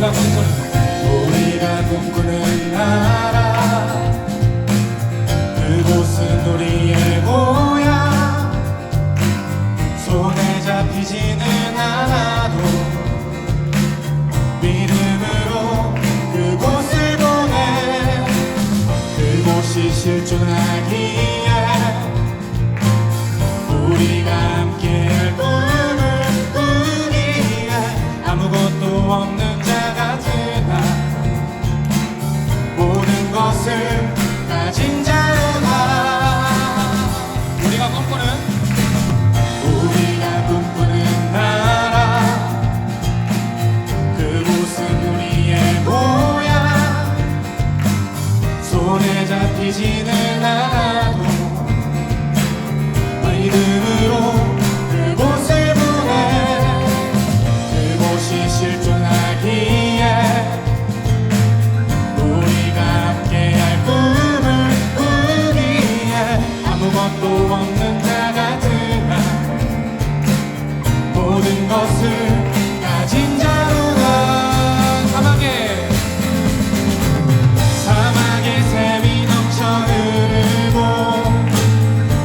우리가 꿈꾸는 나라, 그곳은 우리의 고향. 손에 잡히지는 않아도 믿음으로 그곳을 보내. 그곳이 실존하기에 우리가 함께할 꿈을 꾸기에 아무것도 없는 자 같으나 모든 것을 가진 자로다. 우리가 꿈꾸는 나라, 그곳은 우리의 고향. 손에 잡히지는 않아도 믿음으로 그곳을 보내. 그곳이 실존하기에 우리가 함께할 꿈을 꾸기에 아무것도 없는 자 같으나 모든 것을 가진 자로다. 사막에 샘이 넘쳐 흐르고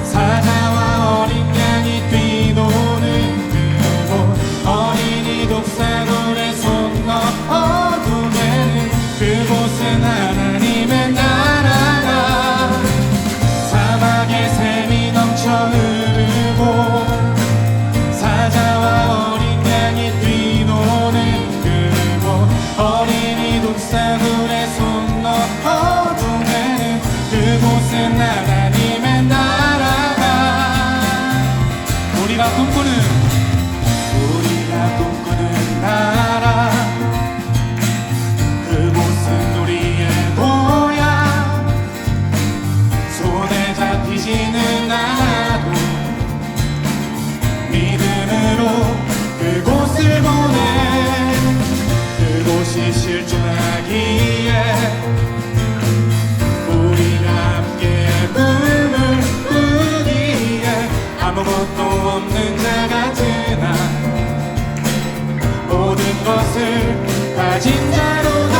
사자와 어린 양이 뛰노는 그곳, 어린이 독사돌에 손 넣어 두게는 그곳은 하나님의 나라다. 사막에 샘이 넘쳐 흐르고 사자와 어린 양이 뛰노는 그곳, 어린이 독사돌에 손 넣어 두게는 그곳은 하나님의 나라다. 우리가 꿈꾸는 나라, 그곳은 우리의 고향. 손에 잡히지는 않아도 믿음으로 그곳을 보내. 그곳이 실존하기에 우리가 함께 꿈을 꾸기에 아무것도 없는 자 같으나 모든 것을 가진 자로다.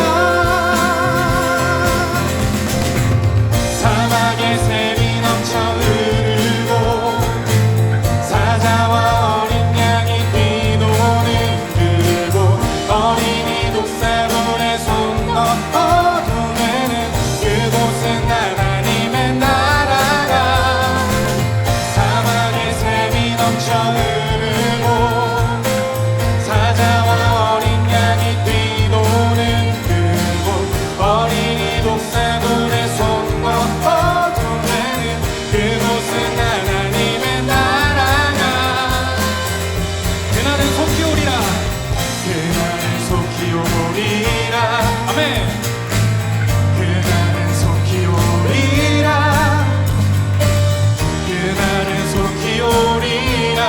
사막에 샘이 넘쳐 흐르고 사자와 어린 양이 뛰노는 그곳, 어린이 독사돌에 손 넣어 두게는 그곳은 하나님의 나라가. 사막에 샘이 넘쳐 흐르고 사자와 어린 양이 뛰노는 그곳, 어린이 독사돌에 손 넣어 두게는 그곳은 하나님의 나라가. 그날은 속히 오리라. 그날은 속히 오리라. 아멘. 그날은 속히 오리라. 그날은 속히 오리라.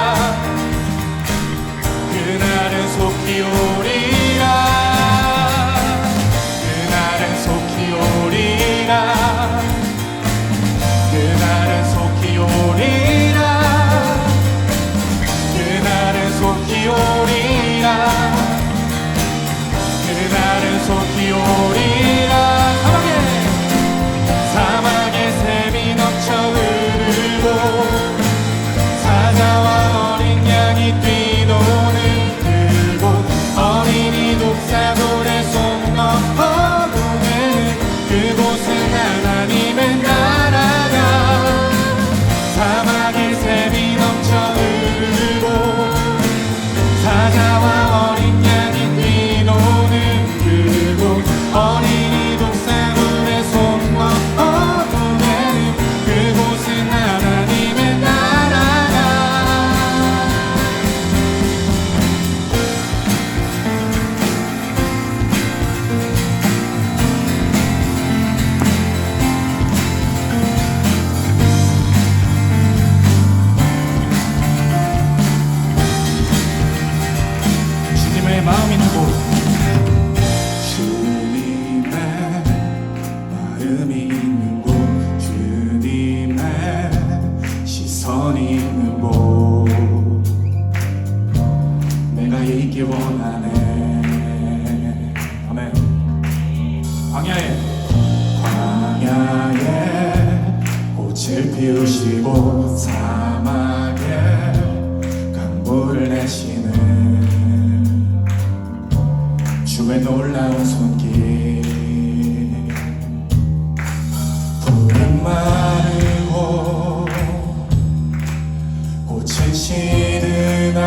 믿으나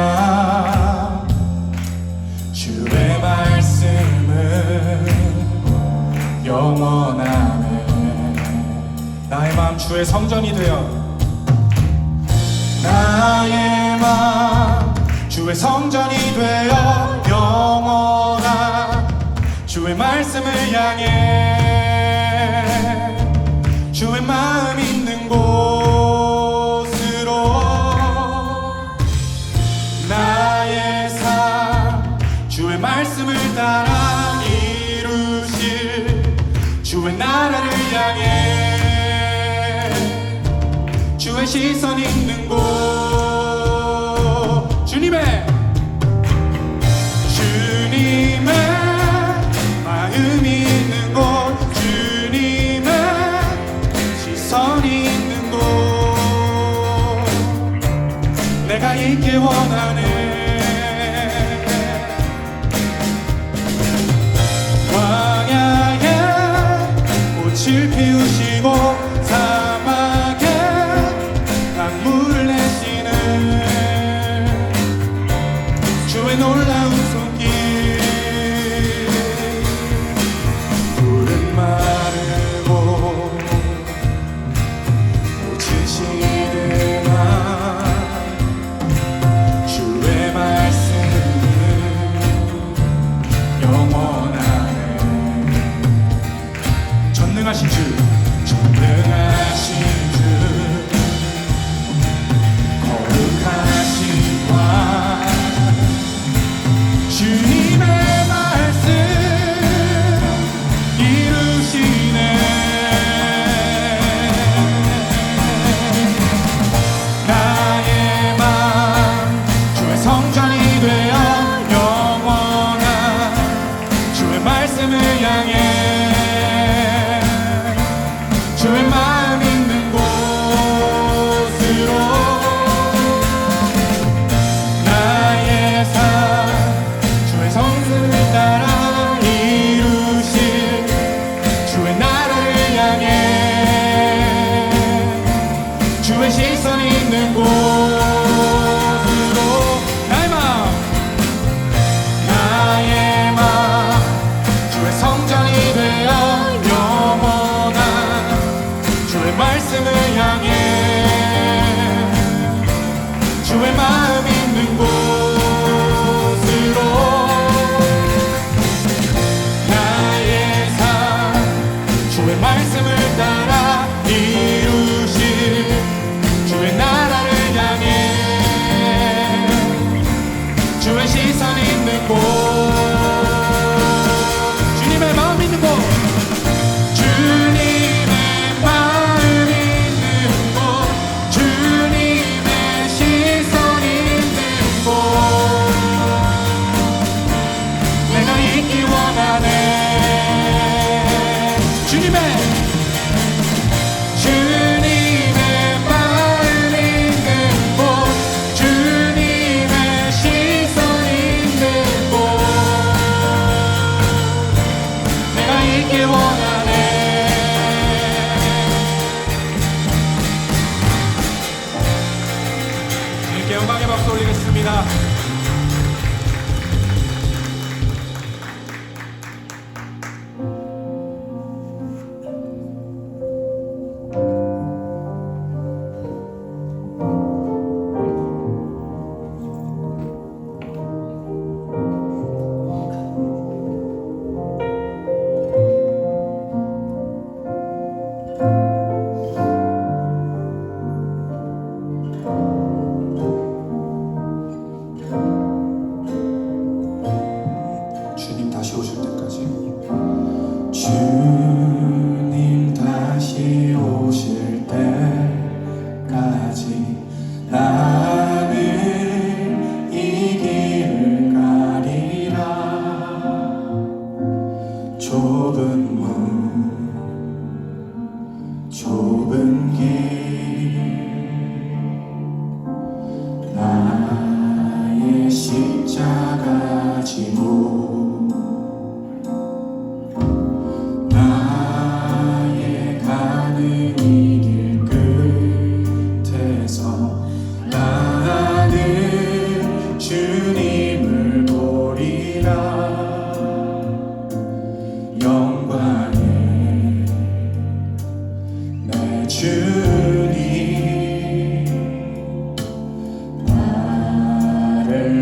주의 말씀은 영원하네. 나의 마음 주의 성전이 되어 나의 마음 주의 성전이 되어 영원한 주의 말씀을 향해 주의 마음 있는 곳으로 나의 삶 주의 말씀을 따라 이루실 주의 나라를 향해 주의 시선 있는 곳 주님의 마음이 있는 곳 주님의 시선이 있는 곳 내가 있길 원하네. 광야에 꽃을 피우시고 사막에 강물을 내시는 주의 놀라운 손길 푸른 마르고 꽃은 시드나 주의 말씀은 영원하네. 전능하신 주 거룩하신 왕 주님의 말씀 이루시네. 나의 마음 주의 성전이 되어 영원한 주의 말씀을 향해 주의 마음 있는 곳으로 나의 삶 주의 성승을 따라 이루실 주의 나라를 향해 주의 시선 있는 곳으로 나의 마음 주의 성전이 되어 영원한 주의 말씀을 향해 주의 마음 있는 곳으로 나의 삶 주의 말씀을 따라 이루실 주의 나라를 향해 주의 시선 있는 곳 주님의 마음 있는 곳 주님의 마음 있는 곳 주님의 시선 있는 곳 내가 있기 원하네. 주님의 마음 있는 곳 주님의 시선 있는 곳 내가 있기 원하네. 주님께 영광의 박수 올리겠습니다.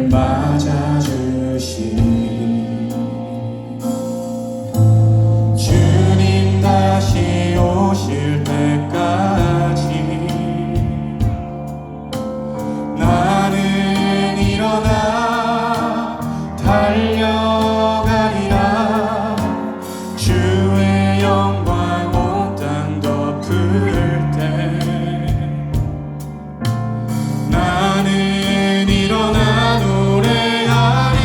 맞아주시니 주님 다시 오실 때까지 나는 일어나 달려가리라. 주의 영광 온 땅 덮을 때 나는 일어나 노래하리.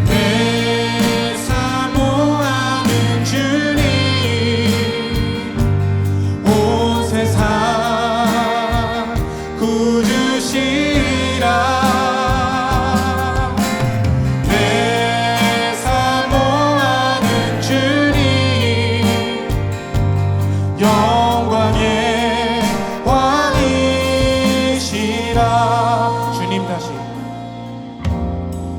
내 사모하는 주님 온 세상 구주시라. 내 사모하는 주님 영광의 왕이시라.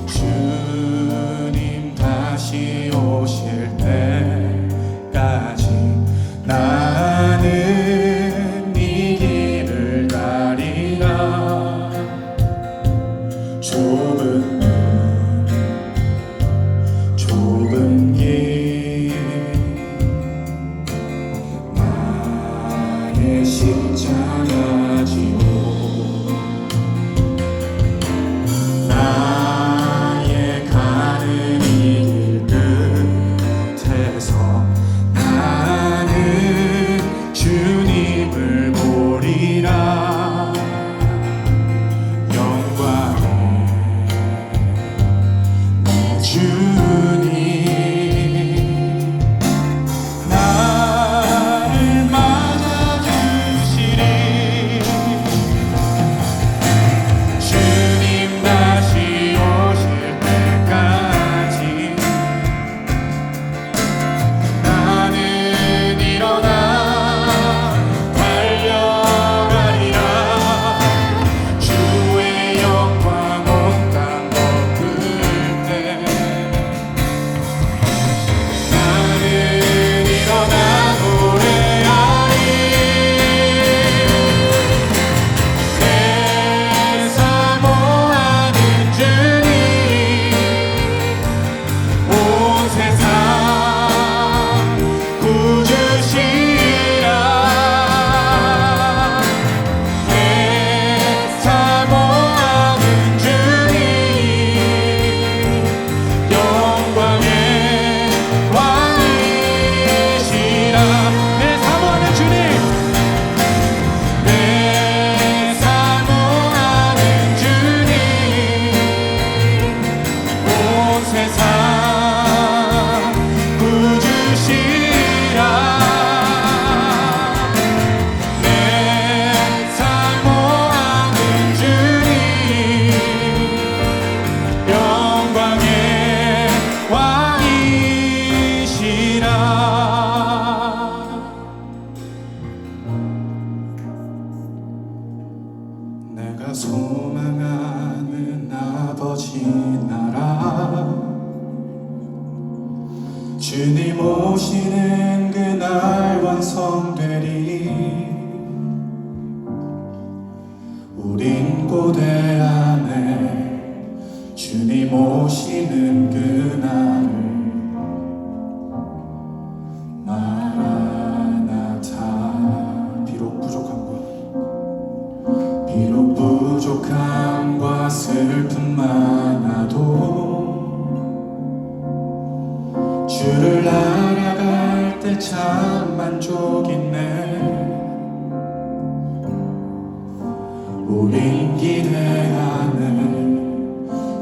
주님 다시 오실 때까지 나는 이 길을 가리라. 좁은 길 나의 십자가 지고 나의 가는 이 길 끝에서 나는 주님을 보리라. 영광의 주님 나를 맞아주시리. 주님 다시 오실 때까지 나는 일어나 달려가리라. 주의 영광 온 땅 덮을 때 나는 일어나 노래하리. 내 사모하는 주님 온 세상 구주시라. 내 사모하는 주님 영광의 왕이시라. 내 사모하는 주님 내 사모하는 주님 온 세상 구주시라. 내 사모하는 주님 영광의 왕이시라. 내가 소망하는 아버지 나라 주님 오시는 그날 완성되리. 우린 고대 안에 주님 오시는 그날을 마라나타. 비록 부족함과 슬픔 많아도 주를 알아갈 때 참 만족 있네. 우린 기대하는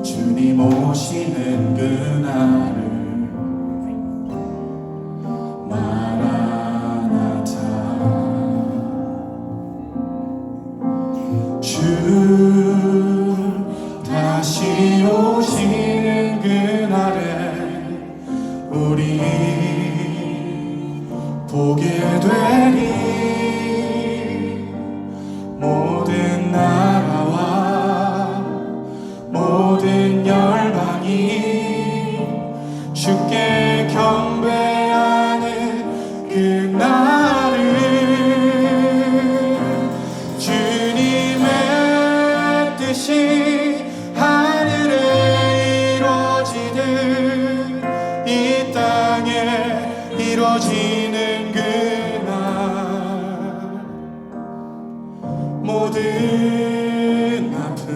주님 오시는 그날을 마라나타. 주 다시 오시는 그날에 우리 보게 되리. 모든 나라와 모든 열방이 주께 경배하는 그날을 주님의 모든 아픔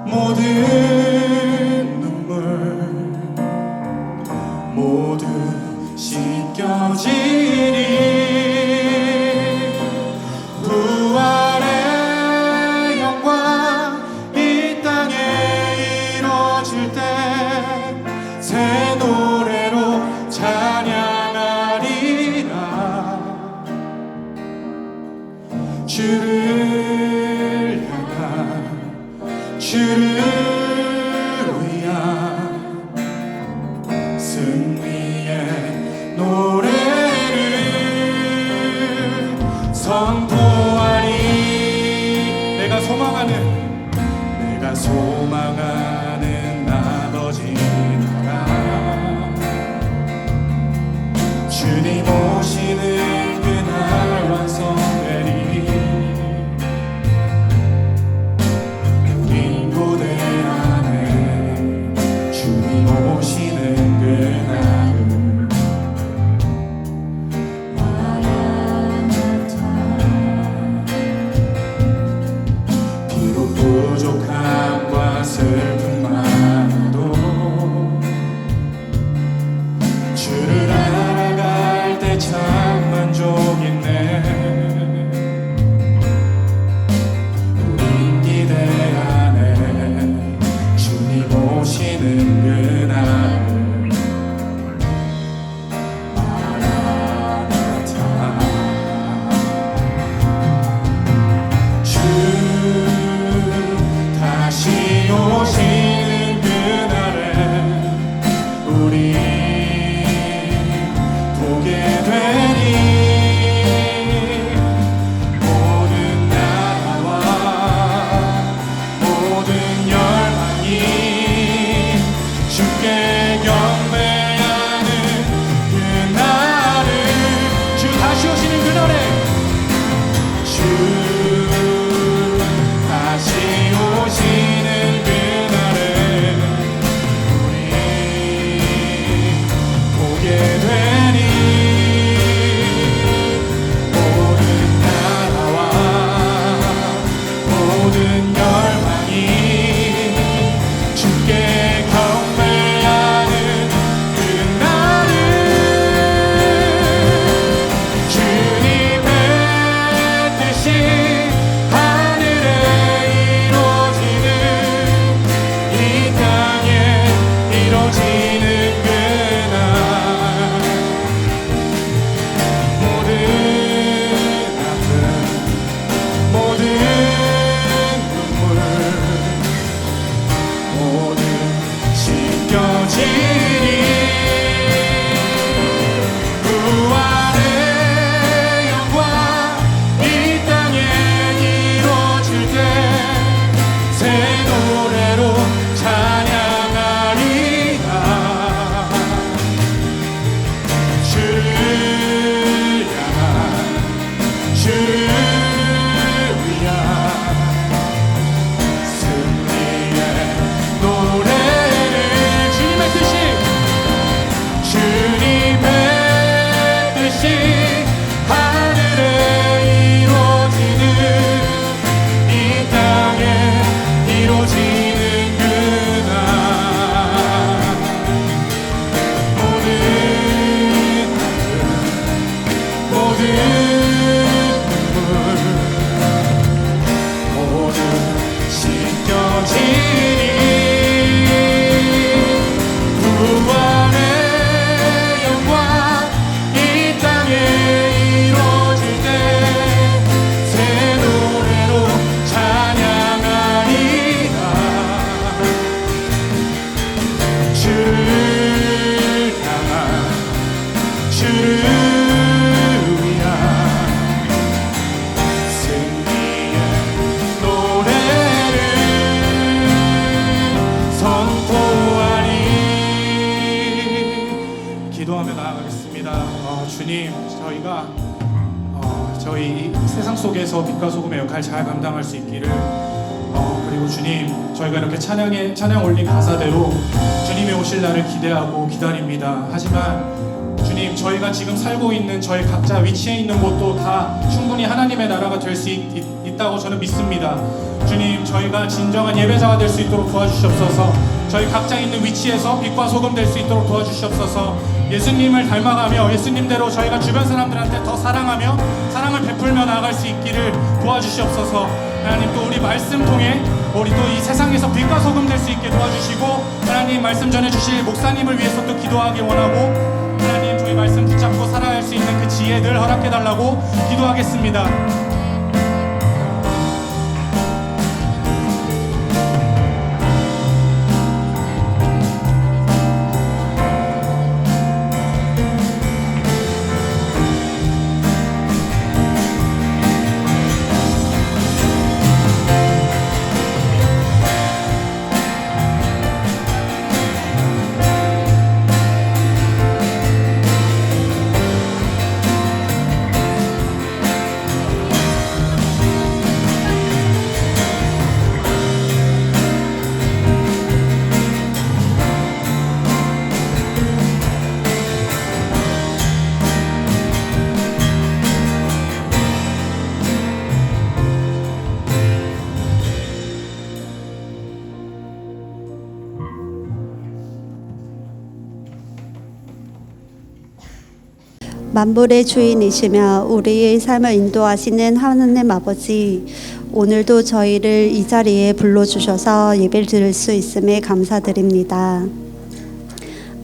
모든 눈물 모두 씻겨지니 부활의 영광 이 땅에 이뤄질 때 새 노래로 찬양하리라. 주를 향한 주를 위한 승리의 노래를 선포하리. 내가 소망하는 아버지 나라 주님 오시는 그날 완성되리. 우린 고대하네 주님 오시는 그날을. 비록 부족함과 슬픔 많아도 주를 알아갈 때 참 만족있네. 우린 기대하네 주님 오시는 그날을. 마라나타 주 다시 오시는 그날에 우리 보게 되니 모든 나라와 모든 열방이 주께 경배하는 그날을. 주 다시 오시는 그날에 주 다시 오시는 그날에 우리 보게 되니 모든 나라와 모든 열방이 주께 경배하는 그날을. 주님의 뜻이 하늘에 이루어지는 이 땅에 이루어지는 그날 모든 아픔 모든 눈물 모두 씻겨지니 부활의 영광 이 땅에 이루어질 때 새 노래로 찬양하리라. 주를 향한 주를 위한 승리의 노래를. 주님의 뜻이 하늘에 이루어지는 이 땅에 이루어지는 그날 모든 아픔 모든 눈물 모두 씻겨지니 부활의 영광 이 땅에 이루어질 때 새 노래로 찬양하리라. 주를 향한 주를 위한 승리의 노래를 선포하리. 기도하며 나아가겠습니다. 주님, 저희가 저희 세상 속에서 빛과 소금의 역할 잘 감당할 수 있기를, 그리고 주님, 저희가 이렇게 찬양 올린 가사대로 주님이 오실 날을 기대하고 기다립니다. 하지만 주님, 저희가 지금 살고 있는 저희 각자 위치해 있는 곳도 다 충분히 하나님의 나라가 될 수 있다고 저는 믿습니다. 주님, 저희가 진정한 예배자가 될 수 있도록 도와주시옵소서. 저희 각자 있는 위치에서 빛과 소금 될 수 있도록 도와주시옵소서. 예수님을 닮아가며 예수님대로 저희가 주변 사람들한테 더 사랑하며 사랑을 베풀며 나아갈 수 있기를 도와주시옵소서. 하나님, 또 우리 말씀 통해 우리 또 이 세상에서 빛과 소금 될 수 있게 도와주시고, 하나님 말씀 전해주실 목사님을 위해서 또 기도하기 원하고, 하나님 저희 말씀 붙잡고 살아갈 수 있는 그 지혜 늘 허락해달라고 기도하겠습니다. 만물의 주인이시며 우리의 삶을 인도하시는 하느님 아버지, 오늘도 저희를 이 자리에 불러주셔서 예배를 드릴 수 있음에 감사드립니다.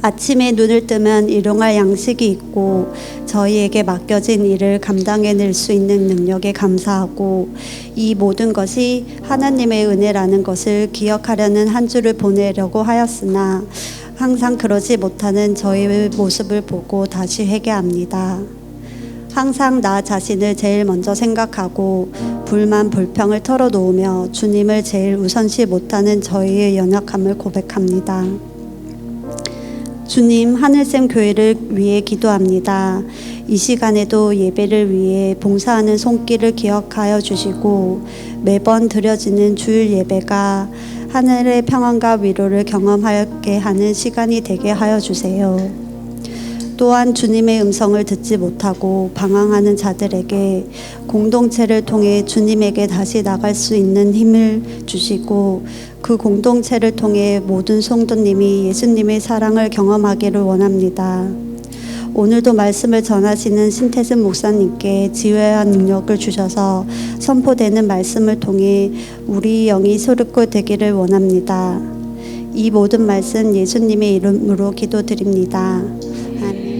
아침에 눈을 뜨면 일용할 양식이 있고 저희에게 맡겨진 일을 감당해낼 수 있는 능력에 감사하고, 이 모든 것이 하나님의 은혜라는 것을 기억하려는 한 주를 보내려고 하였으나 항상 그러지 못하는 저희의 모습을 보고 다시 회개합니다. 항상 나 자신을 제일 먼저 생각하고 불만 불평을 털어놓으며 주님을 제일 우선시 못하는 저희의 연약함을 고백합니다. 주님, 하늘샘 교회를 위해 기도합니다. 이 시간에도 예배를 위해 봉사하는 손길을 기억하여 주시고, 매번 드려지는 주일 예배가 하늘의 평안과 위로를 경험하게 하는 시간이 되게 하여 주세요. 또한 주님의 음성을 듣지 못하고 방황하는 자들에게 공동체를 통해 주님에게 다시 나갈 수 있는 힘을 주시고, 그 공동체를 통해 모든 성도님이 예수님의 사랑을 경험하기를 원합니다. 오늘도 말씀을 전하시는 신태승 목사님께 지혜와 능력을 주셔서 선포되는 말씀을 통해 우리 영이 솟고 되기를 원합니다. 이 모든 말씀 예수님의 이름으로 기도드립니다. 아멘.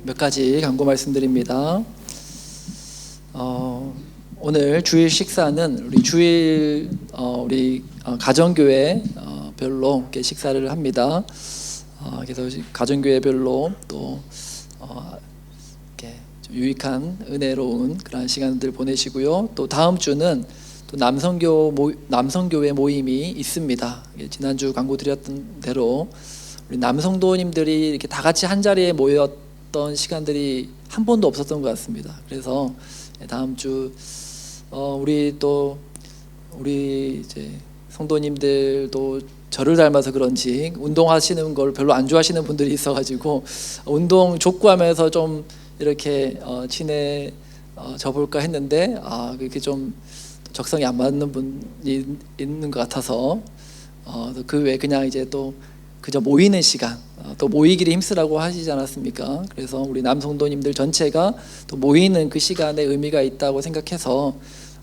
몇 가지 간구 말씀드립니다. 오늘 주일 식사는 우리 주일 가정교회 별로 이렇게 식사를 합니다. 그래서 가정교회별로 또 이렇게 좀 유익한 은혜로운 그런 시간들 보내시고요. 또 다음 주는 또 남성교회 모임이 있습니다. 지난주 광고 드렸던 대로 우리 남성도님들이 이렇게 다 같이 한 자리에 모였던 시간들이 한 번도 없었던 것 같습니다. 그래서 다음 주 우리 이제 성도님들도 저를 닮아서 그런지 운동하시는 걸 별로 안 좋아하시는 분들이 있어가지고 운동 족구하면서 좀 이렇게 친해져 볼까 했는데 그렇게 좀 적성이 안 맞는 분이 있는 것 같아서 그 외에 그냥 이제 또 그저 모이는 시간, 또 모이기를 힘쓰라고 하시지 않았습니까? 그래서 우리 남성도님들 전체가 또 모이는 그 시간에 의미가 있다고 생각해서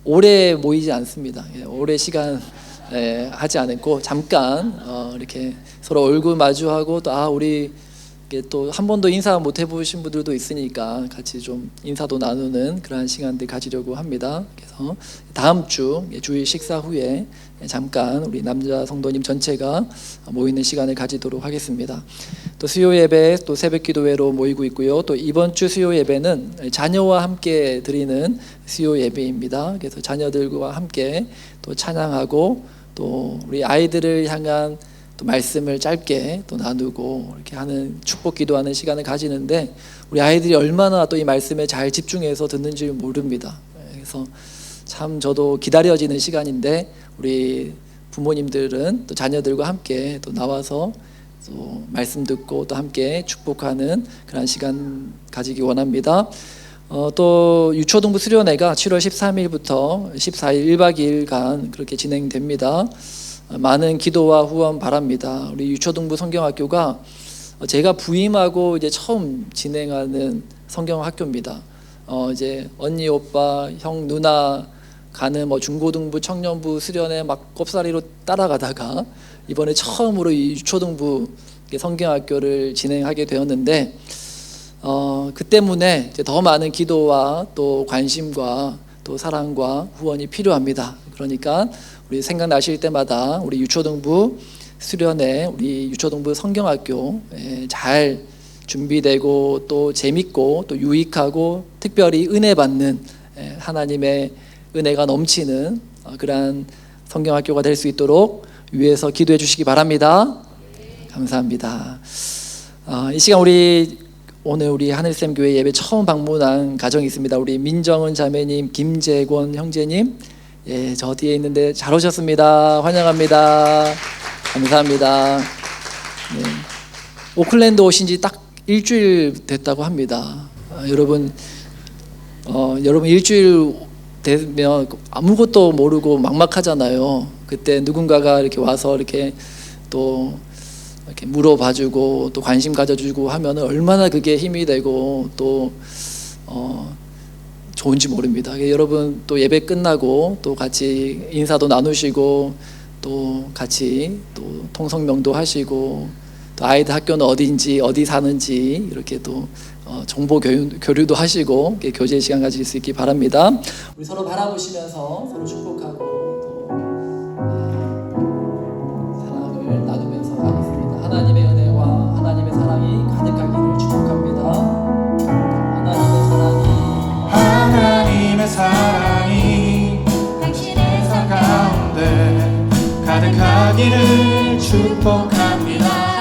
오래 모이지 않습니다. 오래 시간 하지 않고 잠깐 이렇게 서로 얼굴 마주하고 또 우리 또 한 번도 인사 못 해보신 분들도 있으니까 같이 좀 인사도 나누는 그러한 시간들 가지려고 합니다. 그래서 다음 주 주일 식사 후에 잠깐 우리 남자 성도님 전체가 모이는 시간을 가지도록 하겠습니다. 또 수요 예배 또 새벽 기도회로 모이고 있고요. 또 이번 주 수요 예배는 자녀와 함께 드리는 수요 예배입니다. 그래서 자녀들과 함께 또 찬양하고 또 우리 아이들을 향한 또 말씀을 짧게 또 나누고 이렇게 하는 축복 기도하는 시간을 가지는데 우리 아이들이 얼마나 또 이 말씀에 잘 집중해서 듣는지 모릅니다. 그래서 참 저도 기다려지는 시간인데 우리 부모님들은 또 자녀들과 함께 또 나와서 또 말씀 듣고 또 함께 축복하는 그런 시간 가지기 원합니다. 또 유초등부 수련회가 7월 13일부터 14일 1박 2일간 그렇게 진행됩니다. 많은 기도와 후원 바랍니다. 우리 유초등부 성경학교가 제가 부임하고 이제 처음 진행하는 성경학교입니다. 이제 언니, 오빠, 형, 누나 가는 뭐 중고등부, 청년부 수련회 막 꼽사리로 따라가다가 이번에 처음으로 이 유초등부 성경학교를 진행하게 되었는데 그 때문에 이제 더 많은 기도와 또 관심과 또 사랑과 후원이 필요합니다. 그러니까 우리 생각나실 때마다 우리 유초등부 수련회, 우리 유초등부 성경학교 잘 준비되고 또 재밌고 또 유익하고 특별히 은혜 받는 하나님의 은혜가 넘치는 그러한 성경학교가 될 수 있도록 위에서 기도해 주시기 바랍니다. 감사합니다. 이 시간 오늘 우리 하늘샘 교회 예배 처음 방문한 가정이 있습니다. 우리 민정은 자매님, 김재권 형제님, 저 뒤에 있는데 잘 오셨습니다. 환영합니다. 감사합니다. 네. 오클랜드 오신 지 딱 일주일 됐다고 합니다. 여러분 일주일 되면 아무것도 모르고 막막하잖아요. 그때 누군가가 이렇게 와서 이렇게 또 이렇게 물어봐주고 또 관심 가져주고 하면은 얼마나 그게 힘이 되고 또 좋은지 모릅니다. 여러분 또 예배 끝나고 또 같이 인사도 나누시고 또 같이 또 통성명도 하시고 또 아이들 학교는 어디인지 어디 사는지 이렇게 또 정보 교류도 하시고 교제 시간 가질 수 있기 바랍니다. 우리 서로 바라보시면서 서로 축복하고 또 사랑을 나누면서 하겠습니다. 하나님의 은혜와 하나님의 사랑이 가득하기를 축복합니다. 하나님의 사랑이 당신의 삶 가운데 가득하기를 축복합니다.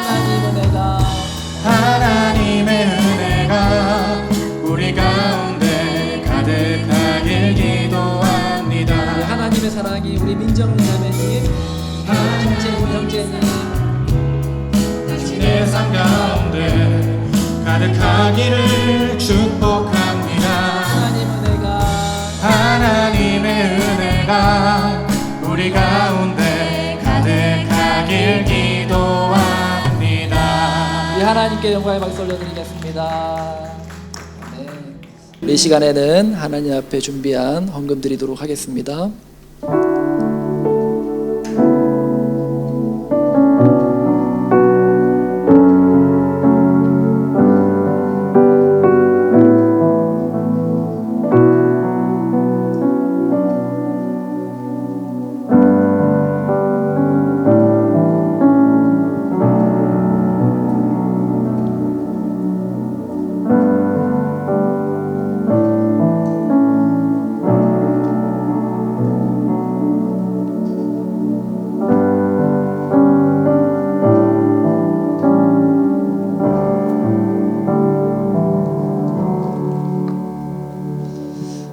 하나님의 은혜가 우리 가운데 가득하길 기도합니다. 하나님의 사랑이 우리 민정 자매님, 형제님 당신의 삶 가운데 가득하기를 축복합니다. 하나님의 은혜가 우리 가운데 가득하길 기도합니다. 하나님께 영광의 박수 올려드리겠습니다. 네. 이 시간에는 하나님 앞에 준비한 헌금 드리도록 하겠습니다.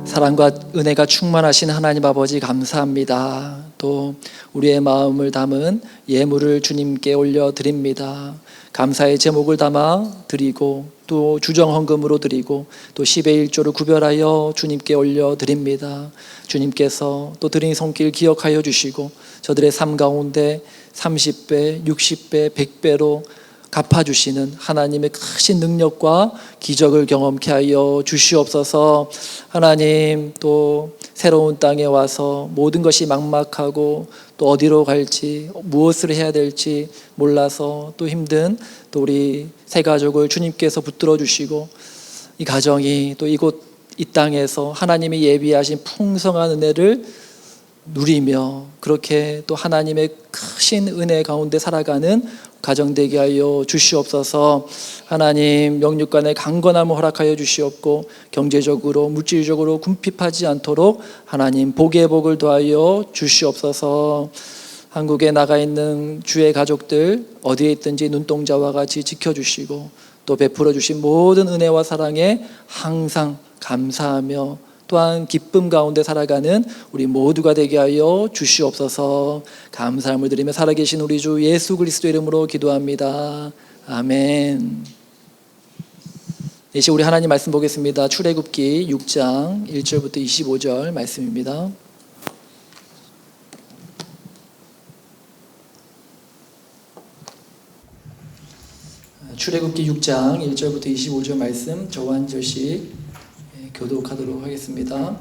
사랑과 은혜가 충만하신 하나님 아버지 감사합니다. 또 우리의 마음을 담은 예물을 주님께 올려드립니다. 감사의 제목을 담아 드리고 또 주정헌금으로 드리고 또 10의 1조를 구별하여 주님께 올려드립니다. 주님께서 또 드린 손길 기억하여 주시고 저들의 삶 가운데 30배, 60배, 100배로 갚아주시는 하나님의 크신 능력과 기적을 경험케 하여 주시옵소서. 하나님, 또 새로운 땅에 와서 모든 것이 막막하고 또 어디로 갈지 무엇을 해야 될지 몰라서 또 힘든 또 우리 새 가족을 주님께서 붙들어 주시고 이 가정이 또 이곳 이 땅에서 하나님이 예비하신 풍성한 은혜를 누리며 그렇게 또 하나님의 크신 은혜 가운데 살아가는 가정 되게 하여 주시옵소서. 하나님, 영육간의 강건함을 허락하여 주시옵고 경제적으로 물질적으로 궁핍하지 않도록 하나님 복의 복을 더하여 주시옵소서. 한국에 나가 있는 주의 가족들 어디에 있든지 눈동자와 같이 지켜주시고 또 베풀어 주신 모든 은혜와 사랑에 항상 감사하며 또한 기쁨 가운데 살아가는 우리 모두가 되게 하여 주시옵소서. 감사함을 드리며 살아계신 우리 주 예수 그리스도 이름으로 기도합니다. 아멘. 이제 우리 하나님 말씀 보겠습니다. 출애굽기 6장 1절부터 25절 말씀입니다. 출애굽기 6장 1절부터 25절 말씀 저와 한 절씩 교독하도록 하겠습니다.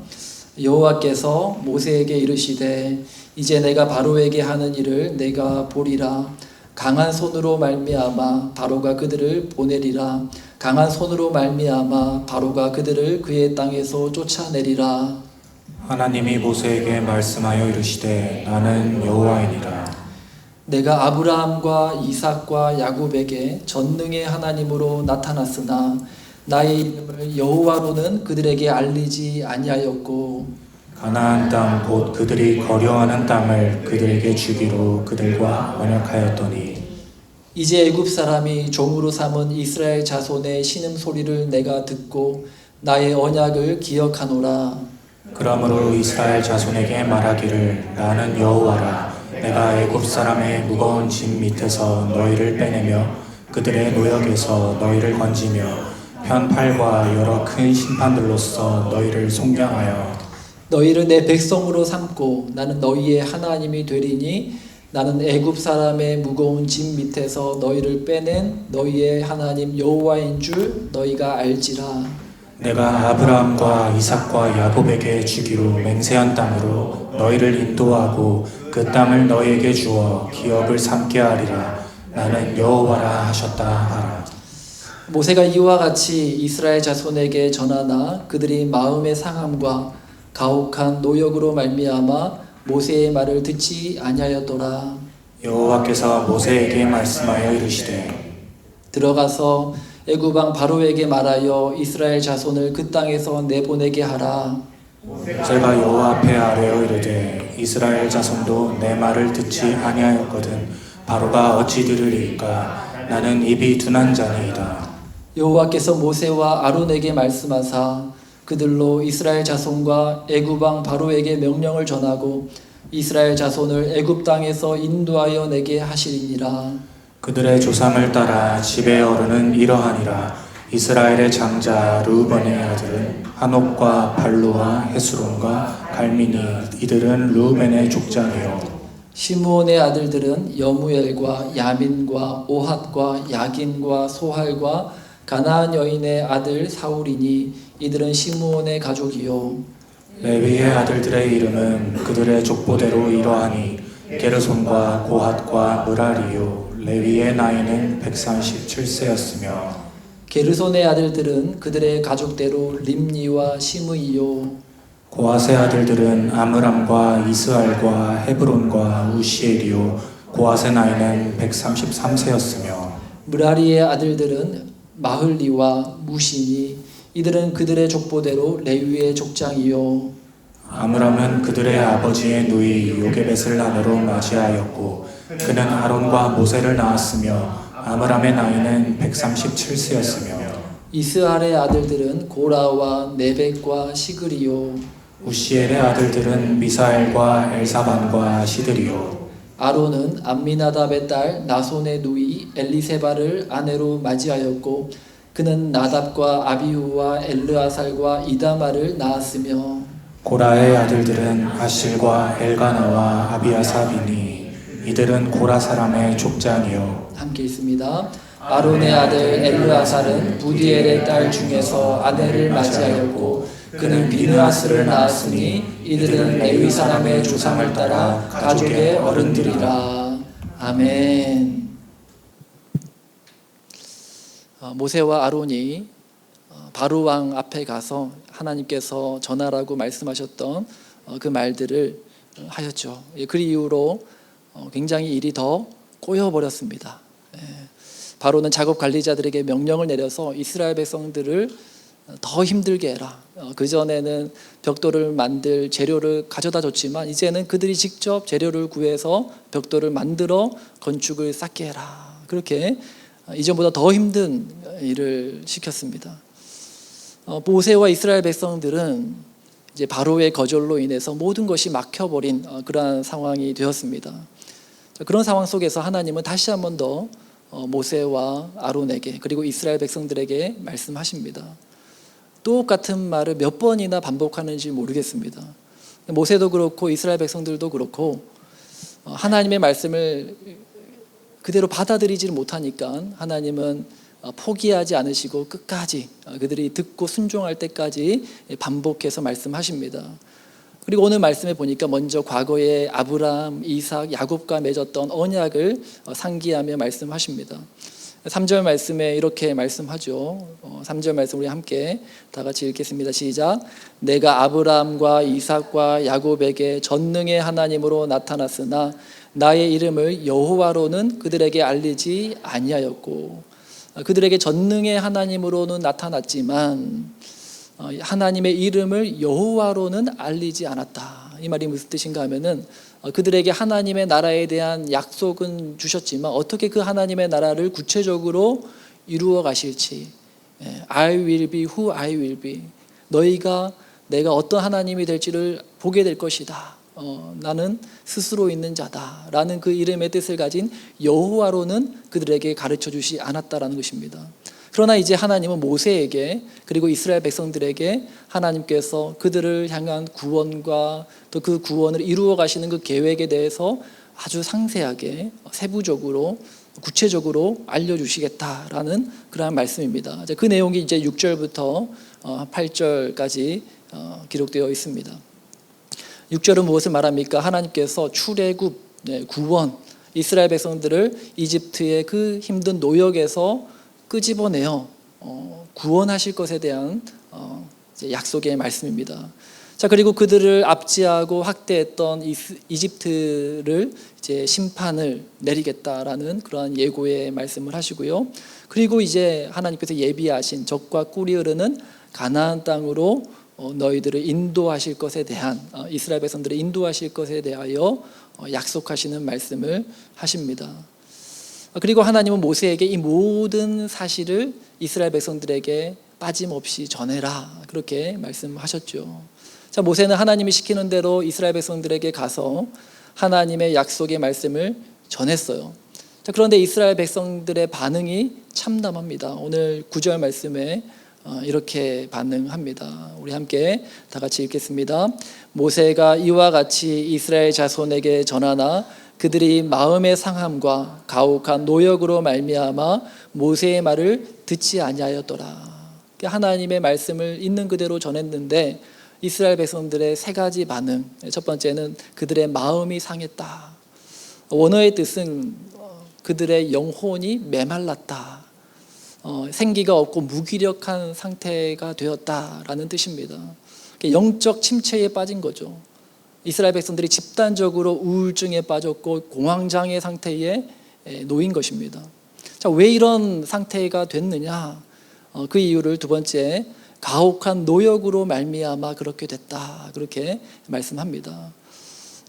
여호와께서 모세에게 이르시되 이제 내가 바로에게 하는 일을 내가 보리라. 강한 손으로 말미암아 바로가 그들을 보내리라. 강한 손으로 말미암아 바로가 그들을 그의 땅에서 쫓아내리라. 하나님이 모세에게 말씀하여 이르시되 나는 여호와이니라. 내가 아브라함과 이삭과 야곱에게 전능의 하나님으로 나타났으나 나의 이름을 여호와로는 그들에게 알리지 아니하였고 가나안 땅 곧 그들이 거류하는 땅을 그들에게 주기로 그들과 언약하였더니 이제 애굽 사람이 종으로 삼은 이스라엘 자손의 신음 소리를 내가 듣고 나의 언약을 기억하노라. 그러므로 이스라엘 자손에게 말하기를 나는 여호와라. 내가 애굽 사람의 무거운 짐 밑에서 너희를 빼내며 그들의 노역에서 너희를 건지며 편팔과 여러 큰 심판들로서 너희를 속량하여 너희를 내 백성으로 삼고 나는 너희의 하나님이 되리니 나는 애굽 사람의 무거운 짐 밑에서 너희를 빼낸 너희의 하나님 여호와인 줄 너희가 알지라. 내가 아브라함과 이삭과 야곱에게 주기로 맹세한 땅으로 너희를 인도하고 그 땅을 너희에게 주어 기업을 삼게 하리라. 나는 여호와라 하셨다 하라. 모세가 이와 같이 이스라엘 자손에게 전하나 그들이 마음의 상함과 가혹한 노역으로 말미암아 모세의 말을 듣지 아니하였더라. 여호와께서 모세에게 말씀하여 이르시되 들어가서 애굽 왕 바로에게 말하여 이스라엘 자손을 그 땅에서 내보내게 하라. 제가 여호와 앞에 아뢰어 이르되 이스라엘 자손도 내 말을 듣지 아니하였거든 바로가 어찌 들으리이까. 나는 입이 둔한 자니이다. 여호와께서 모세와 아론에게 말씀하사 그들로 이스라엘 자손과 애굽 왕 바로에게 명령을 전하고 이스라엘 자손을 애굽 땅에서 인도하여 내게 하시리니라. 그들의 조상을 따라 집의 어른은 이러하니라. 이스라엘의 장자 르우벤의 아들은 한옥과 발루와 헤스론과 갈미니. 이들은 르우벤의 족장이요. 시므온의 아들들은 여무엘과 야민과 오핫과 야긴과 소할과 가나안 여인의 아들 사울이니 이들은 시므온의 가족이요. 레위의 아들들의 이름은 그들의 족보대로 이러하니 게르손과 고핫과 므라리요. 레위의 나이는 137세였으며 게르손의 아들들은 그들의 가족대로 림니와 시므이요. 고핫의 아들들은 아므람과 이스알과 헤브론과 우시엘이요. 고핫의 나이는 133세였으며 므라리의 아들들은 마흘리와 무시니 이들은 그들의 족보대로 레위의 족장이요. 아므람은 그들의 아버지의 누이 요게벳을 아내로 맞이하였고 그는 아론과 모세를 낳았으며 아므람의 나이는 137세였으며 이스알의 아들들은 고라와 네벡과 시그리요. 우시엘의 아들들은 미사엘과 엘사반과 시드리요. 아론은 암미나답의 딸 나손의 누이 엘리세바를 아내로 맞이하였고 그는 나답과 아비후와 엘르아살과 이다마를 낳았으며 고라의 아들들은 아실과 엘가나와 아비아삽이니 이들은 고라 사람의 족장이요. 함께 있습니다. 아론의 아들 엘르아살은 부디엘의 딸 중에서 아내를 맞이하였고 그는 비느하스를 낳았으니 이들은 레위 사람의 조상을 따라 가족의 어른들이라. 아멘. 모세와 아론이 바로 왕 앞에 가서 하나님께서 전하라고 말씀하셨던 그 말들을 하였죠. 그 이후로 굉장히 일이 더 꼬여버렸습니다. 바로는 작업 관리자들에게 명령을 내려서 이스라엘 백성들을 더 힘들게 해라. 그전에는 벽돌을 만들 재료를 가져다 줬지만 이제는 그들이 직접 재료를 구해서 벽돌을 만들어 건축을 쌓게 해라. 그렇게 이전보다 더 힘든 일을 시켰습니다. 모세와 이스라엘 백성들은 이제 바로의 거절로 인해서 모든 것이 막혀버린 그러한 상황이 되었습니다. 그런 상황 속에서 하나님은 다시 한 번 더 모세와 아론에게 그리고 이스라엘 백성들에게 말씀하십니다. 똑같은 말을 몇 번이나 반복하는지 모르겠습니다. 모세도 그렇고 이스라엘 백성들도 그렇고 하나님의 말씀을 그대로 받아들이지를 못하니까 하나님은 포기하지 않으시고 끝까지 그들이 듣고 순종할 때까지 반복해서 말씀하십니다. 그리고 오늘 말씀에 보니까 먼저 과거에 아브라함, 이삭, 야곱과 맺었던 언약을 상기하며 말씀하십니다. 3절 말씀에 이렇게 말씀하죠. 3절 말씀 우리 함께 다 같이 읽겠습니다. 시작. 내가 아브라함과 이삭과 야곱에게 전능의 하나님으로 나타났으나 나의 이름을 여호와로는 그들에게 알리지 아니하였고, 그들에게 전능의 하나님으로는 나타났지만 하나님의 이름을 여호와로는 알리지 않았다. 이 말이 무슨 뜻인가 하면은 그들에게 하나님의 나라에 대한 약속은 주셨지만 어떻게 그 하나님의 나라를 구체적으로 이루어 가실지, I will be who I will be, 너희가 내가 어떤 하나님이 될지를 보게 될 것이다. 나는 스스로 있는 자다 라는 그 이름의 뜻을 가진 여호와로는 그들에게 가르쳐 주시 않았다라는 것입니다. 그러나 이제 하나님은 모세에게 그리고 이스라엘 백성들에게 하나님께서 그들을 향한 구원과 또 그 구원을 이루어 가시는 그 계획에 대해서 아주 상세하게 세부적으로 구체적으로 알려주시겠다라는 그러한 말씀입니다. 그 내용이 이제 6절부터 8절까지 기록되어 있습니다. 6절은 무엇을 말합니까? 하나님께서 출애굽, 구원, 이스라엘 백성들을 이집트의 그 힘든 노역에서 끄집어내어 구원하실 것에 대한 약속의 말씀입니다. 자, 그리고 그들을 압제하고 학대했던 이집트를 이제 심판을 내리겠다라는 그러한 예고의 말씀을 하시고요. 그리고 이제 하나님께서 예비하신 적과 꿀이 흐르는 가나안 땅으로 너희들을 인도하실 것에 대한, 이스라엘 백성들을 인도하실 것에 대하여 약속하시는 말씀을 하십니다. 그리고 하나님은 모세에게 이 모든 사실을 이스라엘 백성들에게 빠짐없이 전해라, 그렇게 말씀하셨죠. 자, 모세는 하나님이 시키는 대로 이스라엘 백성들에게 가서 하나님의 약속의 말씀을 전했어요. 자, 그런데 이스라엘 백성들의 반응이 참담합니다. 오늘 9절 말씀에 이렇게 반응합니다. 우리 함께 다 같이 읽겠습니다. 모세가 이와 같이 이스라엘 자손에게 전하나 그들이 마음의 상함과 가혹한 노역으로 말미암아 모세의 말을 듣지 아니하였더라. 하나님의 말씀을 있는 그대로 전했는데 이스라엘 백성들의 세 가지 반응. 첫 번째는 그들의 마음이 상했다. 원어의 뜻은 그들의 영혼이 메말랐다. 생기가 없고 무기력한 상태가 되었다라는 뜻입니다. 영적 침체에 빠진 거죠. 이스라엘 백성들이 집단적으로 우울증에 빠졌고 공황장애 상태에 놓인 것입니다. 자, 왜 이런 상태가 됐느냐? 그 이유를 두 번째, 가혹한 노역으로 말미암아 그렇게 됐다, 그렇게 말씀합니다.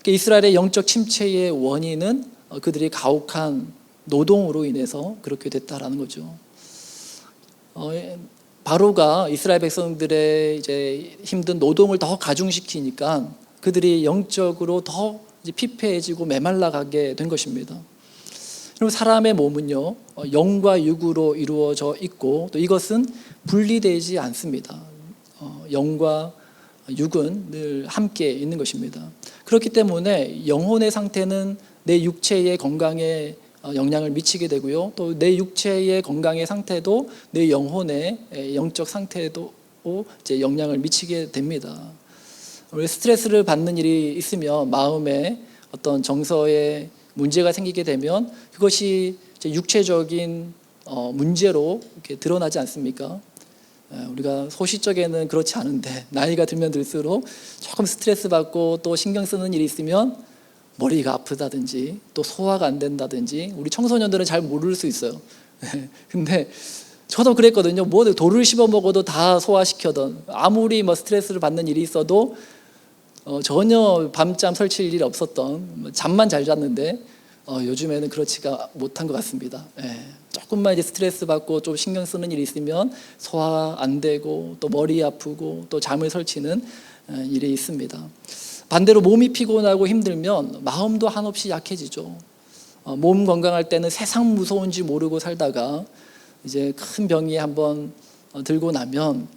이스라엘의 영적 침체의 원인은 그들이 가혹한 노동으로 인해서 그렇게 됐다라는 거죠. 바로가 이스라엘 백성들의 이제 힘든 노동을 더 가중시키니까 그들이 영적으로 더 피폐해지고 메말라가게 된 것입니다. 그리고 사람의 몸은요, 영과 육으로 이루어져 있고 또 이것은 분리되지 않습니다. 영과 육은 늘 함께 있는 것입니다. 그렇기 때문에 영혼의 상태는 내 육체의 건강에 영향을 미치게 되고요. 또 내 육체의 건강의 상태도 내 영혼의 영적 상태에도 이제 영향을 미치게 됩니다. 우리 스트레스를 받는 일이 있으면 마음에 어떤 정서에 문제가 생기게 되면 그것이 이제 육체적인 문제로 이렇게 드러나지 않습니까? 우리가 소시적에는 그렇지 않은데 나이가 들면 들수록 조금 스트레스 받고 또 신경 쓰는 일이 있으면 머리가 아프다든지 또 소화가 안 된다든지 우리 청소년들은 잘 모를 수 있어요. 근데 저도 그랬거든요. 뭐 돌을 씹어 먹어도 다 소화시켜던, 아무리 뭐 스트레스를 받는 일이 있어도 전혀 밤잠 설칠 일이 없었던, 잠만 잘 잤는데 요즘에는 그렇지가 못한 것 같습니다. 예. 조금만 이제 스트레스 받고 좀 신경 쓰는 일이 있으면 소화 안 되고 또 머리 아프고 또 잠을 설치는 일이 있습니다. 반대로 몸이 피곤하고 힘들면 마음도 한없이 약해지죠. 몸 건강할 때는 세상 무서운지 모르고 살다가 이제 큰 병이 한번 들고 나면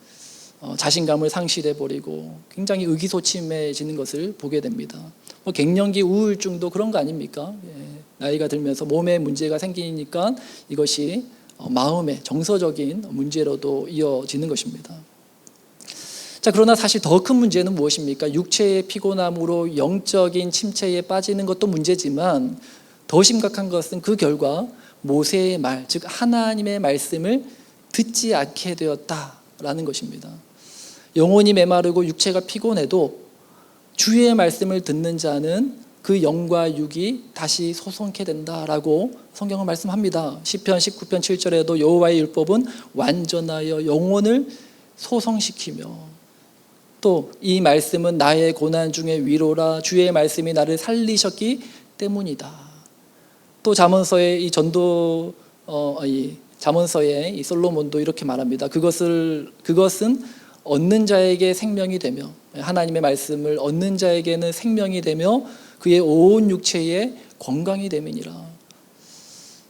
자신감을 상실해 버리고 굉장히 의기소침해지는 것을 보게 됩니다. 갱년기 우울증도 그런 거 아닙니까? 예. 나이가 들면서 몸에 문제가 생기니까 이것이 마음의 정서적인 문제로도 이어지는 것입니다. 자, 그러나 사실 더 큰 문제는 무엇입니까? 육체의 피곤함으로 영적인 침체에 빠지는 것도 문제지만 더 심각한 것은 그 결과 모세의 말, 즉 하나님의 말씀을 듣지 않게 되었다라는 것입니다. 영혼이 메마르고 육체가 피곤해도 주의 말씀을 듣는 자는 그 영과 육이 다시 소성케 된다라고 성경은 말씀합니다. 시편 19편 7절에도 여호와의 율법은 완전하여 영혼을 소성시키며, 또 이 말씀은 나의 고난 중에 위로라, 주의 말씀이 나를 살리셨기 때문이다. 또 잠언서의 이 잠언서의 이 솔로몬도 이렇게 말합니다. 그것은 얻는 자에게 생명이 되며, 하나님의 말씀을 얻는 자에게는 생명이 되며 그의 온 육체에 건강이 됨이니라.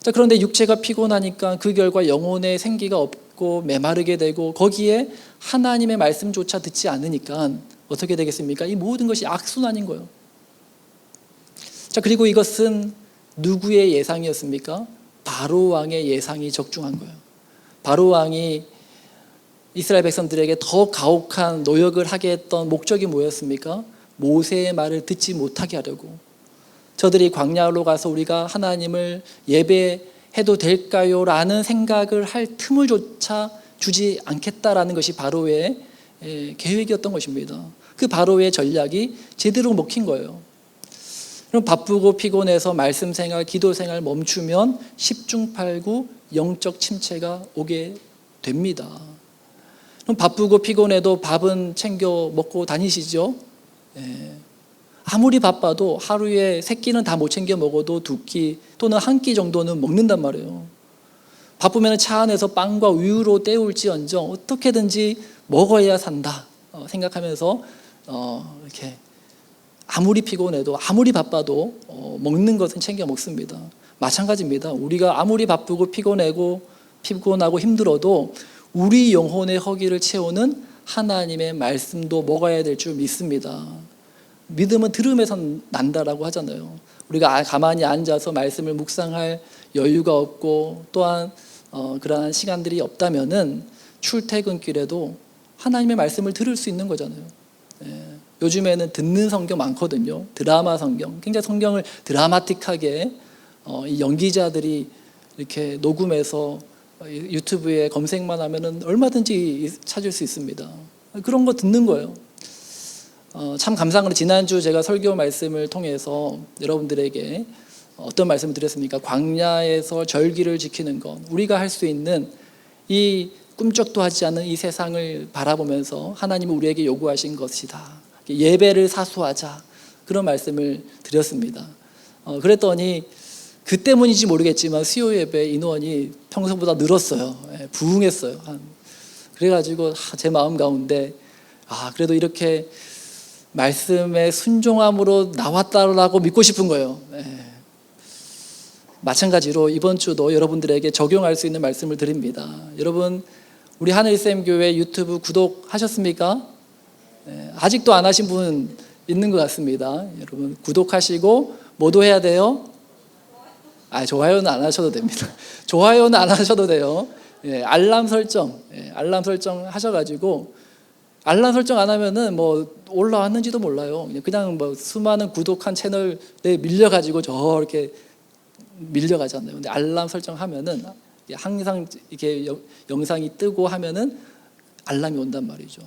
자, 그런데 육체가 피곤하니까 그 결과 영혼의 생기가 없고 메마르게 되고 거기에 하나님의 말씀조차 듣지 않으니까 어떻게 되겠습니까? 이 모든 것이 악순환인 거예요. 자, 그리고 이것은 누구의 예상이었습니까? 바로 왕의 예상이 적중한 거예요. 바로 왕이 이스라엘 백성들에게 더 가혹한 노역을 하게 했던 목적이 뭐였습니까? 모세의 말을 듣지 못하게 하려고. 저들이 광야로 가서 우리가 하나님을 예배해도 될까요? 라는 생각을 할 틈을 조차 주지 않겠다라는 것이 바로의 계획이었던 것입니다. 그 바로의 전략이 제대로 먹힌 거예요. 그럼 바쁘고 피곤해서 말씀 생활, 기도 생활 멈추면 10중 8구 영적 침체가 오게 됩니다. 그럼 바쁘고 피곤해도 밥은 챙겨 먹고 다니시죠? 예. 아무리 바빠도 하루에 3끼는 다 못 챙겨 먹어도 2끼 또는 1끼 정도는 먹는단 말이에요. 바쁘면 차 안에서 빵과 우유로 때울지언정 어떻게든지 먹어야 산다 생각하면서 이렇게 아무리 피곤해도 아무리 바빠도 먹는 것은 챙겨 먹습니다. 마찬가지입니다. 우리가 아무리 바쁘고 피곤하고 힘들어도 우리 영혼의 허기를 채우는 하나님의 말씀도 먹어야 될 줄 믿습니다. 믿음은 들음에서 난다라고 하잖아요. 우리가 가만히 앉아서 말씀을 묵상할 여유가 없고 또한 그러한 시간들이 없다면은 출퇴근길에도 하나님의 말씀을 들을 수 있는 거잖아요. 예. 요즘에는 듣는 성경 많거든요. 드라마 성경, 굉장히 성경을 드라마틱하게 이 연기자들이 이렇게 녹음해서 유튜브에 검색만 하면은 얼마든지 찾을 수 있습니다. 그런 거 듣는 거예요. 참 감사한 지난주 제가 설교 말씀을 통해서 여러분들에게 어떤 말씀을 드렸습니까? 광야에서 절기를 지키는 것, 우리가 할 수 있는 이 꿈쩍도 하지 않은 이 세상을 바라보면서 하나님이 우리에게 요구하신 것이다. 예배를 사수하자, 그런 말씀을 드렸습니다. 그랬더니 그 때문인지 모르겠지만 수요 예배 인원이 평소보다 늘었어요. 부흥했어요. 그래가지고 제 마음 가운데 그래도 이렇게 말씀에 순종함으로 나왔다라고 믿고 싶은 거예요. 마찬가지로 이번 주도 여러분들에게 적용할 수 있는 말씀을 드립니다. 여러분, 우리 하늘샘교회 유튜브 구독하셨습니까? 아직도 안 하신 분 있는 것 같습니다. 여러분, 구독하시고 뭐도 해야 돼요? 좋아요는 안 하셔도 됩니다. 좋아요는 안 하셔도 돼요. 알람 설정 하셔가지고, 알람 설정 안 하면은 뭐 올라왔는지도 몰라요. 그냥 뭐 수많은 구독한 채널에 밀려가지고 저렇게 밀려가잖아요. 근데 알람 설정하면은 항상 이렇게 영상이 뜨고 하면은 알람이 온단 말이죠.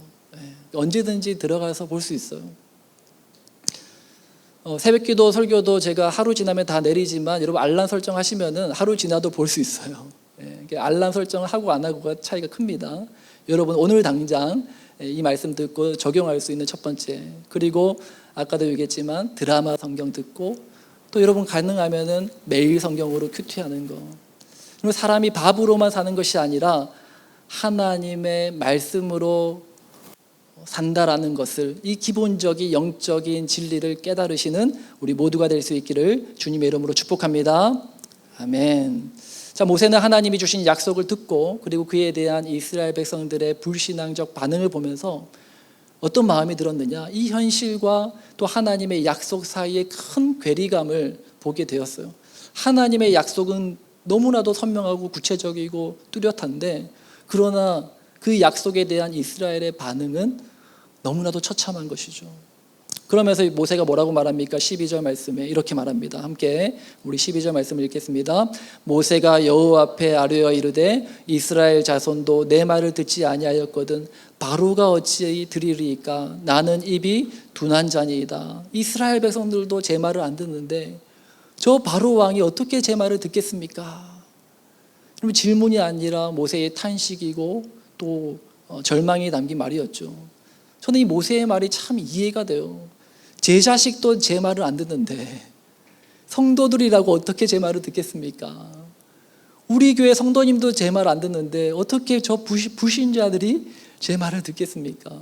언제든지 들어가서 볼 수 있어요. 새벽기도 설교도 제가 하루 지나면 다 내리지만 여러분 알람 설정하시면은 하루 지나도 볼 수 있어요. 알람 설정을 하고 안 하고가 차이가 큽니다. 여러분 오늘 당장 이 말씀 듣고 적용할 수 있는 첫 번째, 그리고 아까도 얘기했지만 드라마 성경 듣고, 또 여러분 가능하면은 매일 성경으로 큐티하는 거. 그리고 사람이 밥으로만 사는 것이 아니라 하나님의 말씀으로 산다라는 것을, 이 기본적인 영적인 진리를 깨달으시는 우리 모두가 될 수 있기를 주님의 이름으로 축복합니다. 아멘. 자, 모세는 하나님이 주신 약속을 듣고 그리고 그에 대한 이스라엘 백성들의 불신앙적 반응을 보면서 어떤 마음이 들었느냐, 이 현실과 또 하나님의 약속 사이에 큰 괴리감을 보게 되었어요. 하나님의 약속은 너무나도 선명하고 구체적이고 뚜렷한데, 그러나 그 약속에 대한 이스라엘의 반응은 너무나도 처참한 것이죠. 그러면서 모세가 뭐라고 말합니까? 12절 말씀에 이렇게 말합니다. 함께 우리 12절 말씀을 읽겠습니다. 모세가 여호와 앞에 아뢰어 이르되 이스라엘 자손도 내 말을 듣지 아니하였거든 바로가 어찌 들으리이까? 나는 입이 둔한 자니이다. 이스라엘 백성들도 제 말을 안 듣는데 저 바로 왕이 어떻게 제 말을 듣겠습니까? 그러면 질문이 아니라 모세의 탄식이고 또 절망이 담긴 말이었죠. 저는 이 모세의 말이 참 이해가 돼요. 제 자식도 제 말을 안 듣는데 성도들이라고 어떻게 제 말을 듣겠습니까? 우리 교회 성도님도 제 말 안 듣는데 어떻게 저 불신자들이 제 말을 듣겠습니까?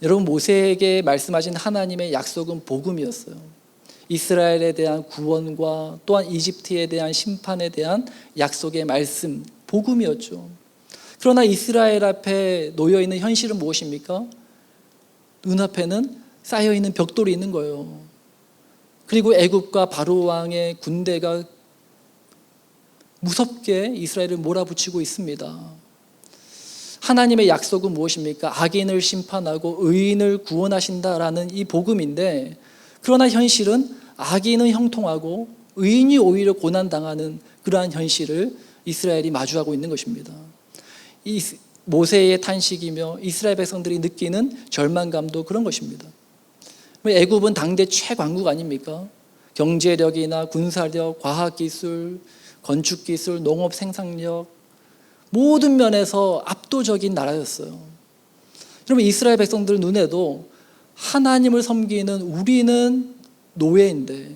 여러분, 모세에게 말씀하신 하나님의 약속은 복음이었어요. 이스라엘에 대한 구원과 또한 이집트에 대한 심판에 대한 약속의 말씀, 복음이었죠. 그러나 이스라엘 앞에 놓여있는 현실은 무엇입니까? 눈앞에는 쌓여있는 벽돌이 있는 거예요. 그리고 애굽과 바로 왕의 군대가 무섭게 이스라엘을 몰아붙이고 있습니다. 하나님의 약속은 무엇입니까? 악인을 심판하고 의인을 구원하신다라는 이 복음인데, 그러나 현실은 악인은 형통하고 의인이 오히려 고난당하는 그러한 현실을 이스라엘이 마주하고 있는 것입니다. 이 모세의 탄식이며 이스라엘 백성들이 느끼는 절망감도 그런 것입니다. 애굽은 당대 최강국 아닙니까? 경제력이나 군사력, 과학기술, 건축기술, 농업 생산력, 모든 면에서 압도적인 나라였어요. 그러면 이스라엘 백성들 눈에도 하나님을 섬기는 우리는 노예인데,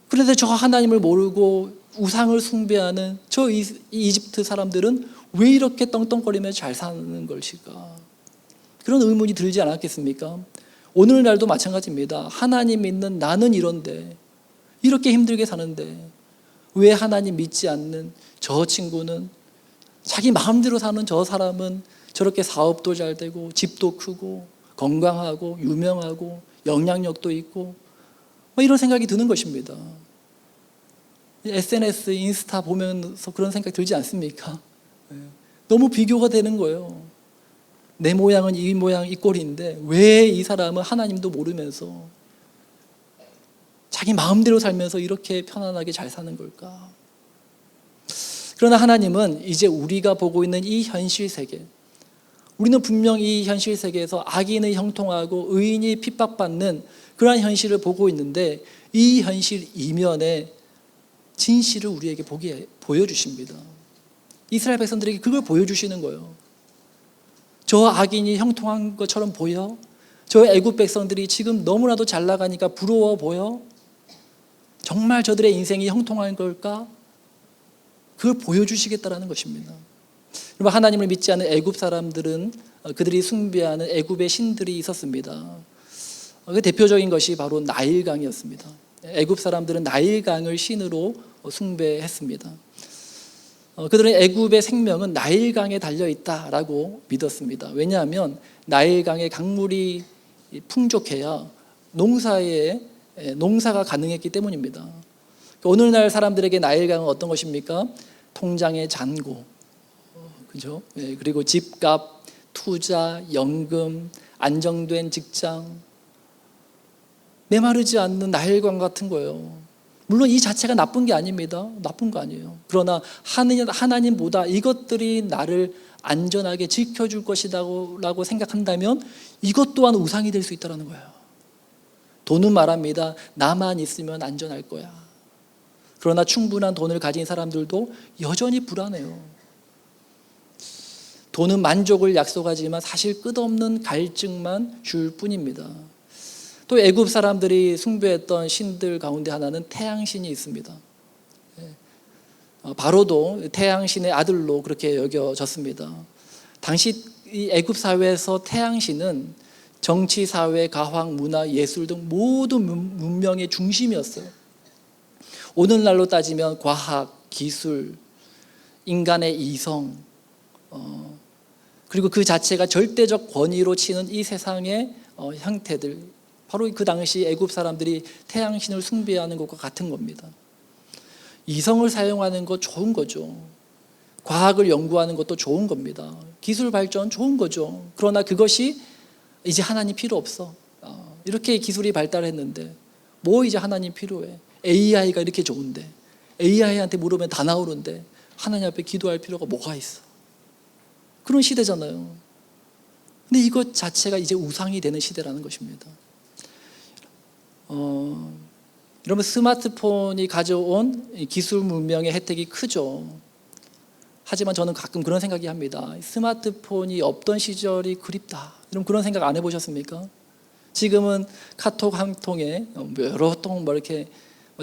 그런데 저 하나님을 모르고 우상을 숭배하는 저 이집트 사람들은 왜 이렇게 떵떵거리며 잘 사는 것일까? 그런 의문이 들지 않았겠습니까? 오늘날도 마찬가지입니다. 하나님 믿는 나는 이런데, 이렇게 힘들게 사는데 왜 하나님 믿지 않는 저 친구는, 자기 마음대로 사는 저 사람은 저렇게 사업도 잘 되고 집도 크고 건강하고 유명하고 영향력도 있고, 이런 생각이 드는 것입니다. SNS, 인스타 보면서 그런 생각 들지 않습니까? 너무 비교가 되는 거예요. 내 모양은 이 모양 이 꼴인데 왜 이 사람은 하나님도 모르면서 자기 마음대로 살면서 이렇게 편안하게 잘 사는 걸까? 그러나 하나님은 이제 우리가 보고 있는 이 현실 세계, 우리는 분명 이 현실 세계에서 악인이 형통하고 의인이 핍박받는 그러한 현실을 보고 있는데, 이 현실 이면에 진실을 우리에게 보여주십니다. 이스라엘 백성들에게 그걸 보여주시는 거예요. 저 악인이 형통한 것처럼 보여? 저 애굽 백성들이 지금 너무나도 잘 나가니까 부러워 보여? 정말 저들의 인생이 형통한 걸까? 그걸 보여주시겠다라는 것입니다. 여러분, 하나님을 믿지 않는 애굽 사람들은 그들이 숭배하는 애굽의 신들이 있었습니다. 그 대표적인 것이 바로 나일강이었습니다. 애굽 사람들은 나일강을 신으로 숭배했습니다. 그들은 애굽의 생명은 나일강에 달려있다라고 믿었습니다. 왜냐하면 나일강의 강물이 풍족해야 농사가 가능했기 때문입니다. 오늘날 사람들에게 나일강은 어떤 것입니까? 통장의 잔고, 그죠? 그리고 집값, 투자, 연금, 안정된 직장, 메마르지 않는 나일강 같은 거예요. 물론 이 자체가 나쁜 게 아닙니다. 나쁜 거 아니에요. 그러나 하나님보다 이것들이 나를 안전하게 지켜줄 것이라고 생각한다면 이것 또한 우상이 될 수 있다는 거예요. 돈은 말합니다. 나만 있으면 안전할 거야. 그러나 충분한 돈을 가진 사람들도 여전히 불안해요. 돈은 만족을 약속하지만 사실 끝없는 갈증만 줄 뿐입니다. 또 애굽 사람들이 숭배했던 신들 가운데 하나는 태양신이 있습니다. 바로도 태양신의 아들로 그렇게 여겨졌습니다. 당시 이 애굽 사회에서 태양신은 정치, 사회, 가학, 문화, 예술 등 모든 문명의 중심이었어요. 오늘날로 따지면 과학, 기술, 인간의 이성, 그리고 그 자체가 절대적 권위로 치는 이 세상의 형태들, 바로 그 당시 애굽 사람들이 태양신을 숭배하는 것과 같은 겁니다. 이성을 사용하는 거 좋은 거죠. 과학을 연구하는 것도 좋은 겁니다. 기술 발전 좋은 거죠. 그러나 그것이 이제 하나님 필요 없어. 이렇게 기술이 발달했는데 뭐 이제 하나님 필요해. AI가 이렇게 좋은데, AI한테 물으면 다 나오는데 하나님 앞에 기도할 필요가 뭐가 있어. 그런 시대잖아요. 근데 이것 자체가 이제 우상이 되는 시대라는 것입니다. 여러분, 스마트폰이 가져온 기술 문명의 혜택이 크죠. 하지만 저는 가끔 그런 생각이 합니다. 스마트폰이 없던 시절이 그립다. 여러분, 그런 생각 안 해보셨습니까? 지금은 카톡 한 통에 여러 통 이렇게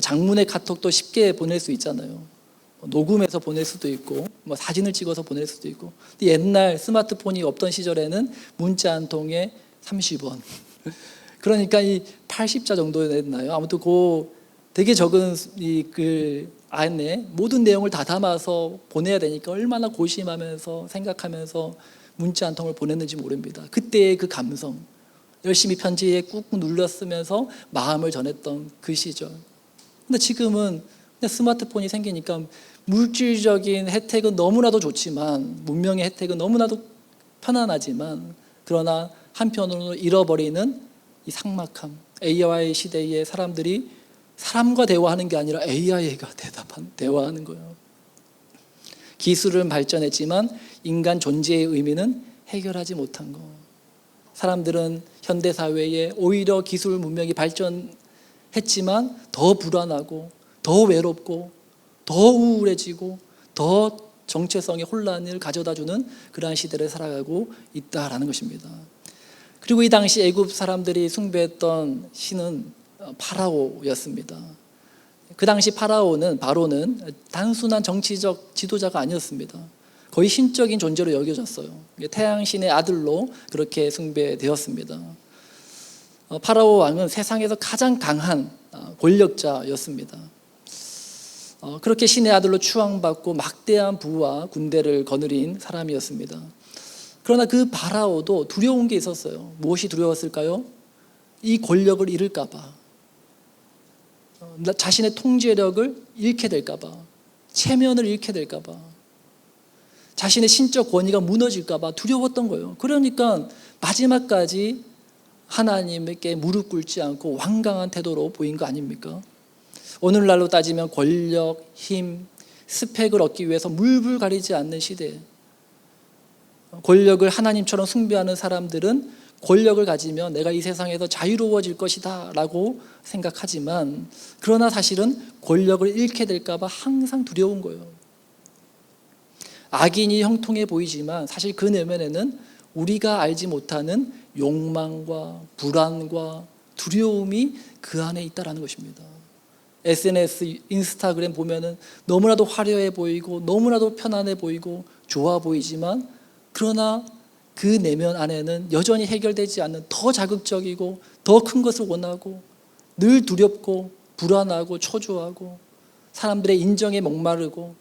장문의 카톡도 쉽게 보낼 수 있잖아요. 녹음해서 보낼 수도 있고 사진을 찍어서 보낼 수도 있고. 근데 옛날 스마트폰이 없던 시절에는 문자 한 통에 30원. 그러니까 이 80자 정도 됐나요? 아무튼 그 되게 적은 그 안에 모든 내용을 다 담아서 보내야 되니까 얼마나 고심하면서 생각하면서 문자 한 통을 보냈는지 모릅니다. 그때의 그 감성, 열심히 편지에 꾹꾹 눌러 쓰면서 마음을 전했던 그 시절. 근데 지금은 그냥 스마트폰이 생기니까 물질적인 혜택은 너무나도 좋지만, 문명의 혜택은 너무나도 편안하지만, 그러나 한편으로는 잃어버리는 이 삭막함, AI 시대에 사람들이 사람과 대화하는 게 아니라 AI가 대화하는 거예요. 기술은 발전했지만 인간 존재의 의미는 해결하지 못한 거. 사람들은 현대사회에 오히려 기술 문명이 발전했지만 더 불안하고 더 외롭고 더 우울해지고 더 정체성의 혼란을 가져다주는 그러한 시대를 살아가고 있다라는 것입니다. 그리고 이 당시 애굽 사람들이 숭배했던 신은 파라오였습니다. 그 당시 바로는 단순한 정치적 지도자가 아니었습니다. 거의 신적인 존재로 여겨졌어요. 태양신의 아들로 그렇게 숭배되었습니다. 파라오 왕은 세상에서 가장 강한 권력자였습니다. 그렇게 신의 아들로 추앙받고 막대한 부와 군대를 거느린 사람이었습니다. 그러나 그 파라오도 두려운 게 있었어요. 무엇이 두려웠을까요? 이 권력을 잃을까 봐, 자신의 통제력을 잃게 될까 봐, 체면을 잃게 될까 봐, 자신의 신적 권위가 무너질까 봐 두려웠던 거예요. 그러니까 마지막까지 하나님께 무릎 꿇지 않고 완강한 태도로 보인 거 아닙니까? 오늘날로 따지면 권력, 힘, 스펙을 얻기 위해서 물불 가리지 않는 시대, 권력을 하나님처럼 숭배하는 사람들은 권력을 가지면 내가 이 세상에서 자유로워질 것이다 라고 생각하지만, 그러나 사실은 권력을 잃게 될까 봐 항상 두려운 거예요. 악인이 형통해 보이지만 사실 그 내면에는 우리가 알지 못하는 욕망과 불안과 두려움이 그 안에 있다는 것입니다. SNS, 인스타그램 보면은 너무나도 화려해 보이고 너무나도 편안해 보이고 좋아 보이지만, 그러나 그 내면 안에는 여전히 해결되지 않는 더 자극적이고 더 큰 것을 원하고 늘 두렵고 불안하고 초조하고 사람들의 인정에 목마르고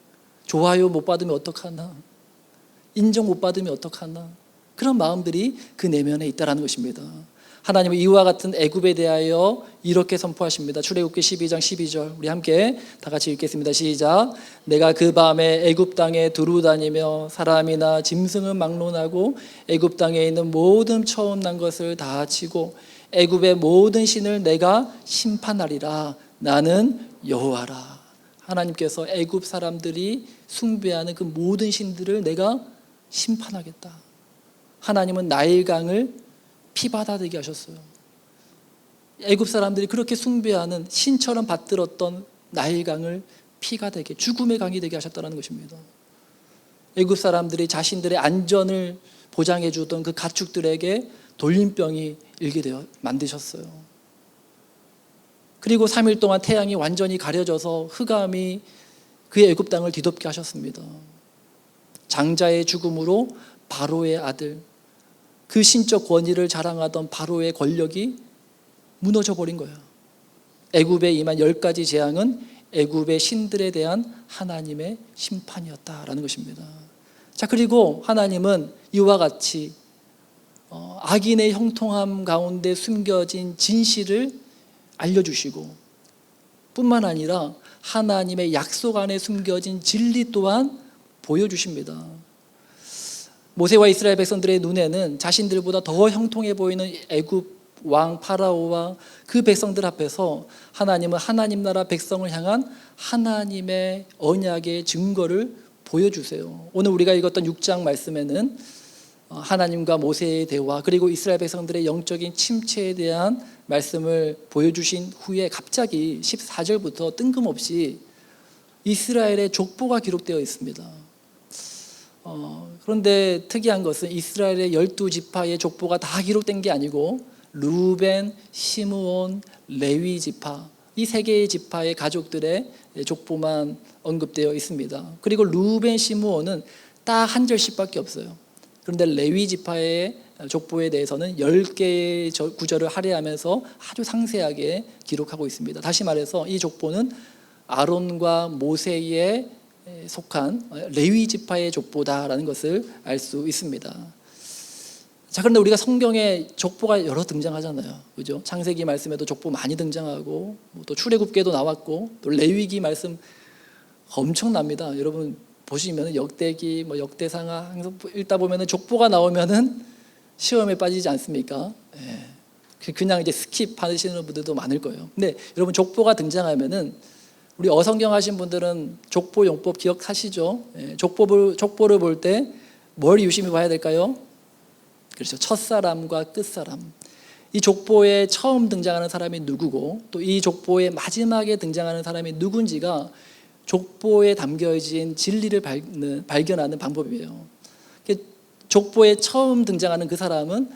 좋아요 못 받으면 어떡하나, 인정 못 받으면 어떡하나, 그런 마음들이 그 내면에 있다는 것입니다. 하나님은 이와 같은 애굽에 대하여 이렇게 선포하십니다. 출애굽기 12장 12절 우리 함께 다 같이 읽겠습니다. 시작. 내가 그 밤에 애굽 땅에 두루다니며 사람이나 짐승은 막론하고 애굽 땅에 있는 모든 처음 난 것을 다 치고 애굽의 모든 신을 내가 심판하리라. 나는 여호와라. 하나님께서 애굽 사람들이 숭배하는 그 모든 신들을 내가 심판하겠다. 하나님은 나일강을 피바다 되게 하셨어요. 애굽 사람들이 그렇게 숭배하는 신처럼 받들었던 나일강을 피가 되게, 죽음의 강이 되게 하셨다는 것입니다. 애굽 사람들이 자신들의 안전을 보장해 주던 그 가축들에게 돌림병이 일게 되어 만드셨어요. 그리고 3일 동안 태양이 완전히 가려져서 흑암이 그의 애굽 땅을 뒤덮게 하셨습니다. 장자의 죽음으로 바로의 아들, 그 신적 권위를 자랑하던 바로의 권력이 무너져 버린 거예요. 애굽에 임한 10가지 재앙은 애굽의 신들에 대한 하나님의 심판이었다라는 것입니다. 자, 그리고 하나님은 이와 같이 악인의 형통함 가운데 숨겨진 진실을 알려주시고, 뿐만 아니라 하나님의 약속 안에 숨겨진 진리 또한 보여주십니다. 모세와 이스라엘 백성들의 눈에는 자신들보다 더 형통해 보이는 애굽 왕 파라오와 그 백성들 앞에서 하나님은 하나님 나라 백성을 향한 하나님의 언약의 증거를 보여주세요. 오늘 우리가 읽었던 6장 말씀에는 하나님과 모세의 대화, 그리고 이스라엘 백성들의 영적인 침체에 대한 말씀을 보여주신 후에 갑자기 14절부터 뜬금없이 이스라엘의 족보가 기록되어 있습니다. 그런데 특이한 것은 이스라엘의 12지파의 족보가 다 기록된 게 아니고 루벤, 시므온, 레위 지파, 이 세 개의 지파의 가족들의 족보만 언급되어 있습니다. 그리고 루벤, 시므온은 딱 한 절씩밖에 없어요. 그런데 레위 지파의 족보에 대해서는 10개의 구절을 할애하면서 아주 상세하게 기록하고 있습니다. 다시 말해서 이 족보는 아론과 모세에 속한 레위 지파의 족보다라는 것을 알 수 있습니다. 자, 그런데 우리가 성경에 족보가 여러 등장하잖아요. 그죠? 창세기 말씀에도 족보 많이 등장하고, 또 출애굽기에도 나왔고, 또 레위기 말씀 엄청납니다. 여러분 보시면 역대기, 역대상하 항상 읽다 보면은 족보가 나오면은 시험에 빠지지 않습니까? 그냥 이제 스킵하시는 분들도 많을 거예요. 근데 여러분 족보가 등장하면은 우리 어성경 하신 분들은 족보 용법 기억하시죠? 족보를 볼 때 뭘 유심히 봐야 될까요? 그렇죠. 첫사람과 끝사람. 이 족보에 처음 등장하는 사람이 누구고, 또 이 족보의 마지막에 등장하는 사람이 누군지가 족보에 담겨진 진리를 발견하는 방법이에요. 족보에 처음 등장하는 그 사람은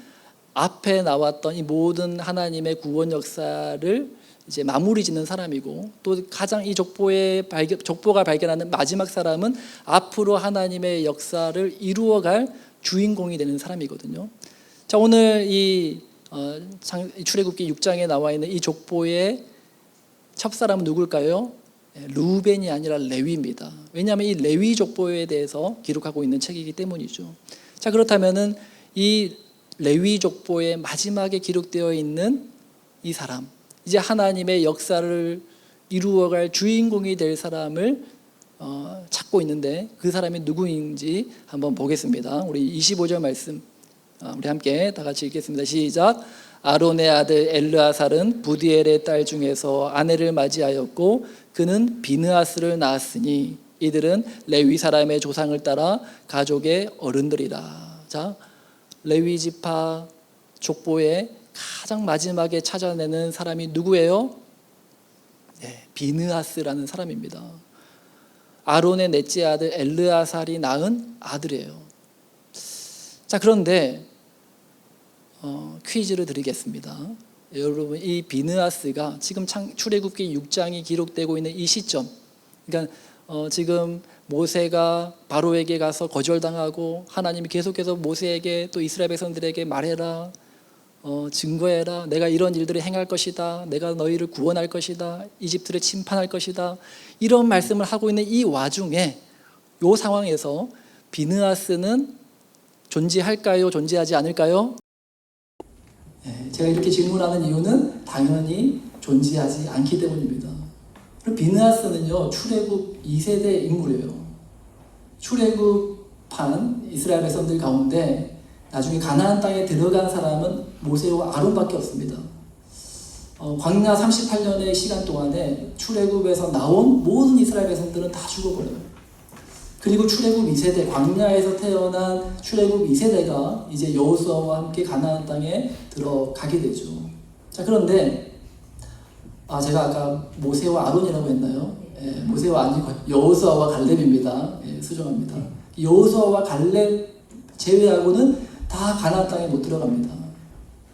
앞에 나왔던 이 모든 하나님의 구원 역사를 이제 마무리 짓는 사람이고, 또 가장 이 족보가 발견하는 마지막 사람은 앞으로 하나님의 역사를 이루어갈 주인공이 되는 사람이거든요. 자, 오늘 이 출애굽기 6장에 나와 있는 이 족보의 첫사람은 누굴까요? 루벤이 아니라 레위입니다. 왜냐하면 이 레위 족보에 대해서 기록하고 있는 책이기 때문이죠. 자, 그렇다면은 이 레위 족보의 마지막에 기록되어 있는 이 사람, 이제 하나님의 역사를 이루어갈 주인공이 될 사람을 찾고 있는데, 그 사람이 누구인지 한번 보겠습니다. 우리 25절 말씀 우리 함께 다 같이 읽겠습니다. 시작. 아론의 아들 엘르아살은 부디엘의 딸 중에서 아내를 맞이하였고 그는 비느하스를 낳았으니 이들은 레위 사람의 조상을 따라 가족의 어른들이라. 자, 레위 지파 족보의 가장 마지막에 찾아내는 사람이 누구예요? 비느하스라는 사람입니다. 아론의 넷째 아들 엘르아살이 낳은 아들이에요. 자, 그런데 퀴즈를 드리겠습니다. 여러분, 이 비느하스가 지금 출애굽기 6장이 기록되고 있는 이 시점, 그러니까 지금 모세가 바로에게 가서 거절당하고 하나님이 계속해서 모세에게 또 이스라엘 백성들에게 말해라, 증거해라, 내가 이런 일들을 행할 것이다, 내가 너희를 구원할 것이다, 이집트를 침판할 것이다, 이런 말씀을 하고 있는 이 와중에 이 상황에서 비느하스는 존재할까요? 존재하지 않을까요? 제가 이렇게 질문하는 이유는 당연히 존재하지 않기 때문입니다. 비느하스는요, 출애굽 2세대 인물이에요. 출애굽한 이스라엘 백성들 가운데 나중에 가나안 땅에 들어간 사람은 모세와 아론밖에 없습니다. 광야 38년의 시간 동안에 출애굽에서 나온 모든 이스라엘 백성들은 다 죽어버려요. 그리고 출애굽 2세대, 광야에서 태어난 출애굽 2세대가 이제 여호수아와 함께 가나안 땅에 들어가게 되죠. 자, 그런데 제가 아까 모세와 아론이라고 했나요? 모세와 아니고 여호수아와 갈렙입니다. 수정합니다. 여호수아와 갈렙 제외하고는 다 가나안 땅에 못 들어갑니다.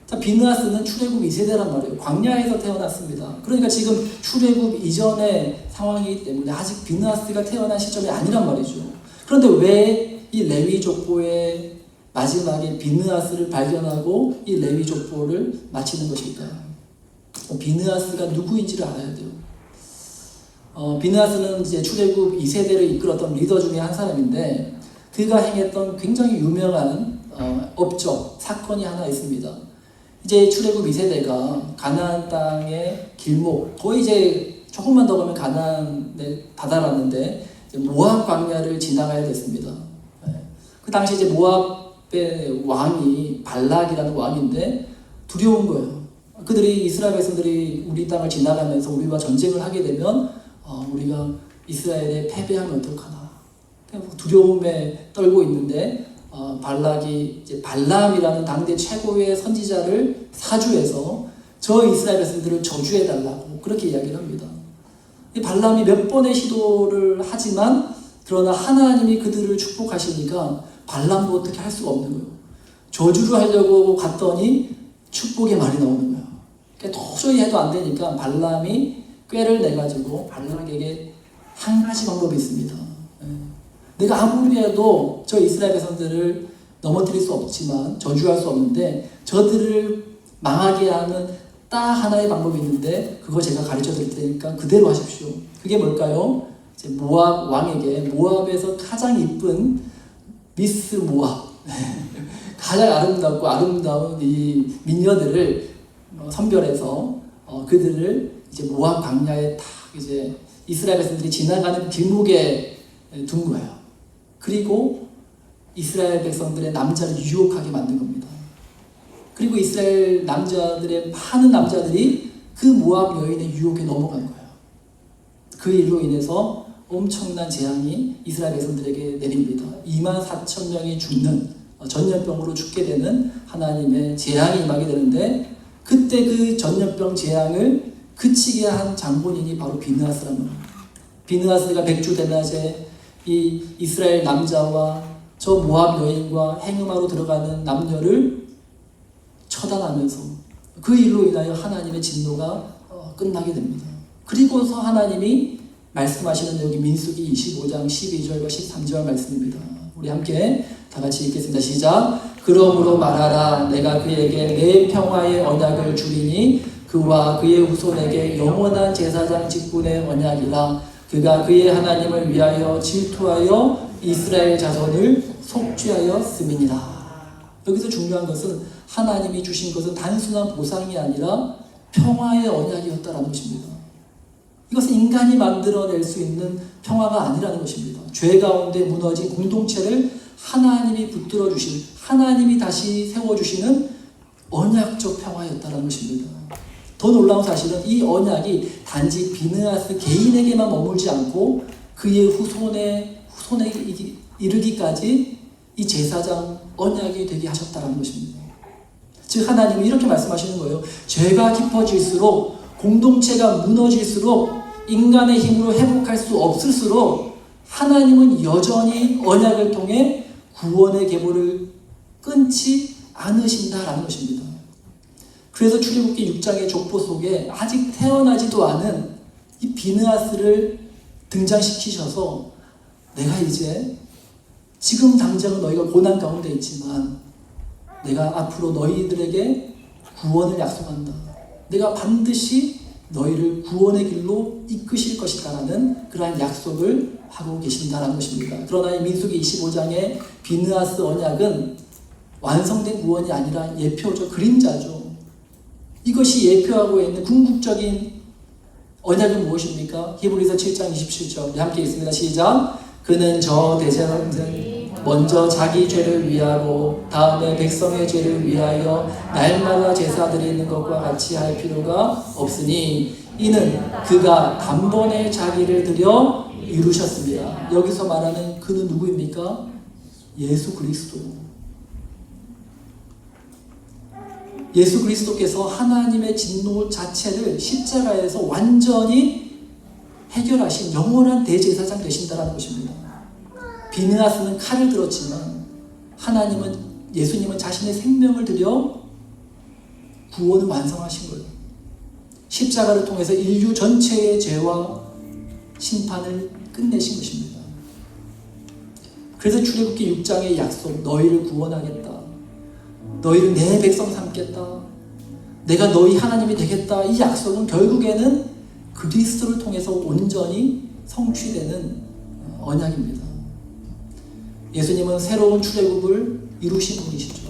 자, 비느하스는 출애굽 2세대란 말이에요. 광야에서 태어났습니다. 그러니까 지금 출애굽 이전의 상황이기 때문에 아직 비느하스가 태어난 시점이 아니란 말이죠. 그런데 왜 이 레위 족보의 마지막에 비느하스를 발견하고 이 레위 족보를 마치는 것일까? 비느하스가 누구인지를 알아야 돼요. 비느하스는 이제 출애굽 2세대를 이끌었던 리더 중에 한 사람인데 그가 행했던 굉장히 유명한 업적, 사건이 하나 있습니다. 이제 출애굽 2세대가 가나안 땅의 길목, 거의 이제 조금만 더 가면 가나안에 다다랐는데 모압 광야를 지나가야 됐습니다. 그 당시 이제 모압의 왕이 발락이라는 왕인데 두려운 거예요. 그들이 이스라엘 백성들이 우리 땅을 지나가면서 우리와 전쟁을 하게 되면 우리가 이스라엘에 패배하면 어떡하나 두려움에 떨고 있는데 발락이 이제 발람이라는 당대 최고의 선지자를 사주해서 저 이스라엘 백성들을 저주해달라고 그렇게 이야기를 합니다. 이 발람이 몇 번의 시도를 하지만 그러나 하나님이 그들을 축복하시니까 발람도 어떻게 할 수가 없는 거예요. 저주를 하려고 갔더니 축복의 말이 나오는 거예요. 그러니까 도저히 해도 안 되니까 발람이 꾀를 내가지고 발락에게 한 가지 방법이 있습니다. 내가 아무리 해도 저 이스라엘 백성들을 넘어뜨릴 수 없지만 저주할 수 없는데 저들을 망하게 하는 딱 하나의 방법이 있는데 그거 제가 가르쳐 드릴 테니까 그대로 하십시오. 그게 뭘까요? 이제 모압 왕에게 모압에서 가장 이쁜 미스 모압 가장 아름다운 이 미녀들을 선별해서 그들을 이제 모압 광야에 딱 이제 이스라엘 백성들이 지나가는 길목에 둔 거예요. 그리고 이스라엘 백성들의 남자를 유혹하게 만든 겁니다. 그리고 이스라엘 남자들의 많은 남자들이 그 모압 여인의 유혹에 넘어간 거예요. 그 일로 인해서 엄청난 재앙이 이스라엘 백성들에게 내립니다. 24,000명이 죽는 전염병으로 죽게 되는 하나님의 재앙이 임하게 되는데 그때 그 전염병 재앙을 그치게 한 장본인이 바로 비느하스라는 거예요. 비느하스가 백주대낮에 이 이스라엘 남자와 저 모압 여인과 행음하러 들어가는 남녀를 처단하면서 그 일로 인하여 하나님의 진노가 끝나게 됩니다. 그리고서 하나님이 말씀하시는 여기 민수기 25장 12절과 13절 말씀입니다. 우리 함께 다 같이 읽겠습니다. 시작. 그러므로 말하라. 내가 그에게 내 평화의 언약을 주리니 그와 그의 후손에게 영원한 제사장 직분의 언약이라. 그가 그의 하나님을 위하여 질투하여 이스라엘 자손을 속죄하였음이니라. 여기서 중요한 것은 하나님이 주신 것은 단순한 보상이 아니라 평화의 언약이었다라는 것입니다. 이것은 인간이 만들어낼 수 있는 평화가 아니라는 것입니다. 죄 가운데 무너진 공동체를 하나님이 붙들어 주신, 하나님이 다시 세워주시는 언약적 평화였다는 것입니다. 더 놀라운 사실은 이 언약이 단지 비느하스 개인에게만 머물지 않고 그의 후손에 이르기까지 이 제사장 언약이 되게 하셨다는 것입니다. 즉 하나님은 이렇게 말씀하시는 거예요. 죄가 깊어질수록 공동체가 무너질수록 인간의 힘으로 회복할 수 없을수록 하나님은 여전히 언약을 통해 구원의 계보를 끊지 않으신다라는 것입니다. 그래서 출애굽기 6장의 족보 속에 아직 태어나지도 않은 이 비느하스를 등장시키셔서 내가 이제 지금 당장은 너희가 고난 가운데 있지만 내가 앞으로 너희들에게 구원을 약속한다. 내가 반드시 너희를 구원의 길로 이끄실 것이다라는 그러한 약속을 하고 계신다라는 것입니다. 그러나 이 민수기 25장의 비느하스 언약은 완성된 구원이 아니라 예표죠. 그림자죠. 이것이 예표하고 있는 궁극적인 언약은 무엇입니까? 히브리서 7장 27절 함께 읽습니다. 시작. 그는 저 대제사장은 먼저 자기 죄를 위하고 다음에 백성의 죄를 위하여 날마다 제사 드리는 것과 같이 할 필요가 없으니 이는 그가 단번에 자기를 드려 이루셨습니다. 여기서 말하는 그는 누구입니까? 예수 그리스도. 예수 그리스도께서 하나님의 진노 자체를 십자가에서 완전히 해결하신 영원한 대제사장 되신다라는 것입니다. 비느하스는 칼을 들었지만 예수님은 자신의 생명을 들여 구원을 완성하신 거예요. 십자가를 통해서 인류 전체의 죄와 심판을 끝내신 것입니다. 그래서 출애굽기 6장의 약속, 너희를 구원하겠다, 너희를 내 백성 삼겠다, 내가 너희 하나님이 되겠다, 이 약속은 결국에는 그리스도를 통해서 온전히 성취되는 언약입니다. 예수님은 새로운 출애굽을 이루신 분이시죠.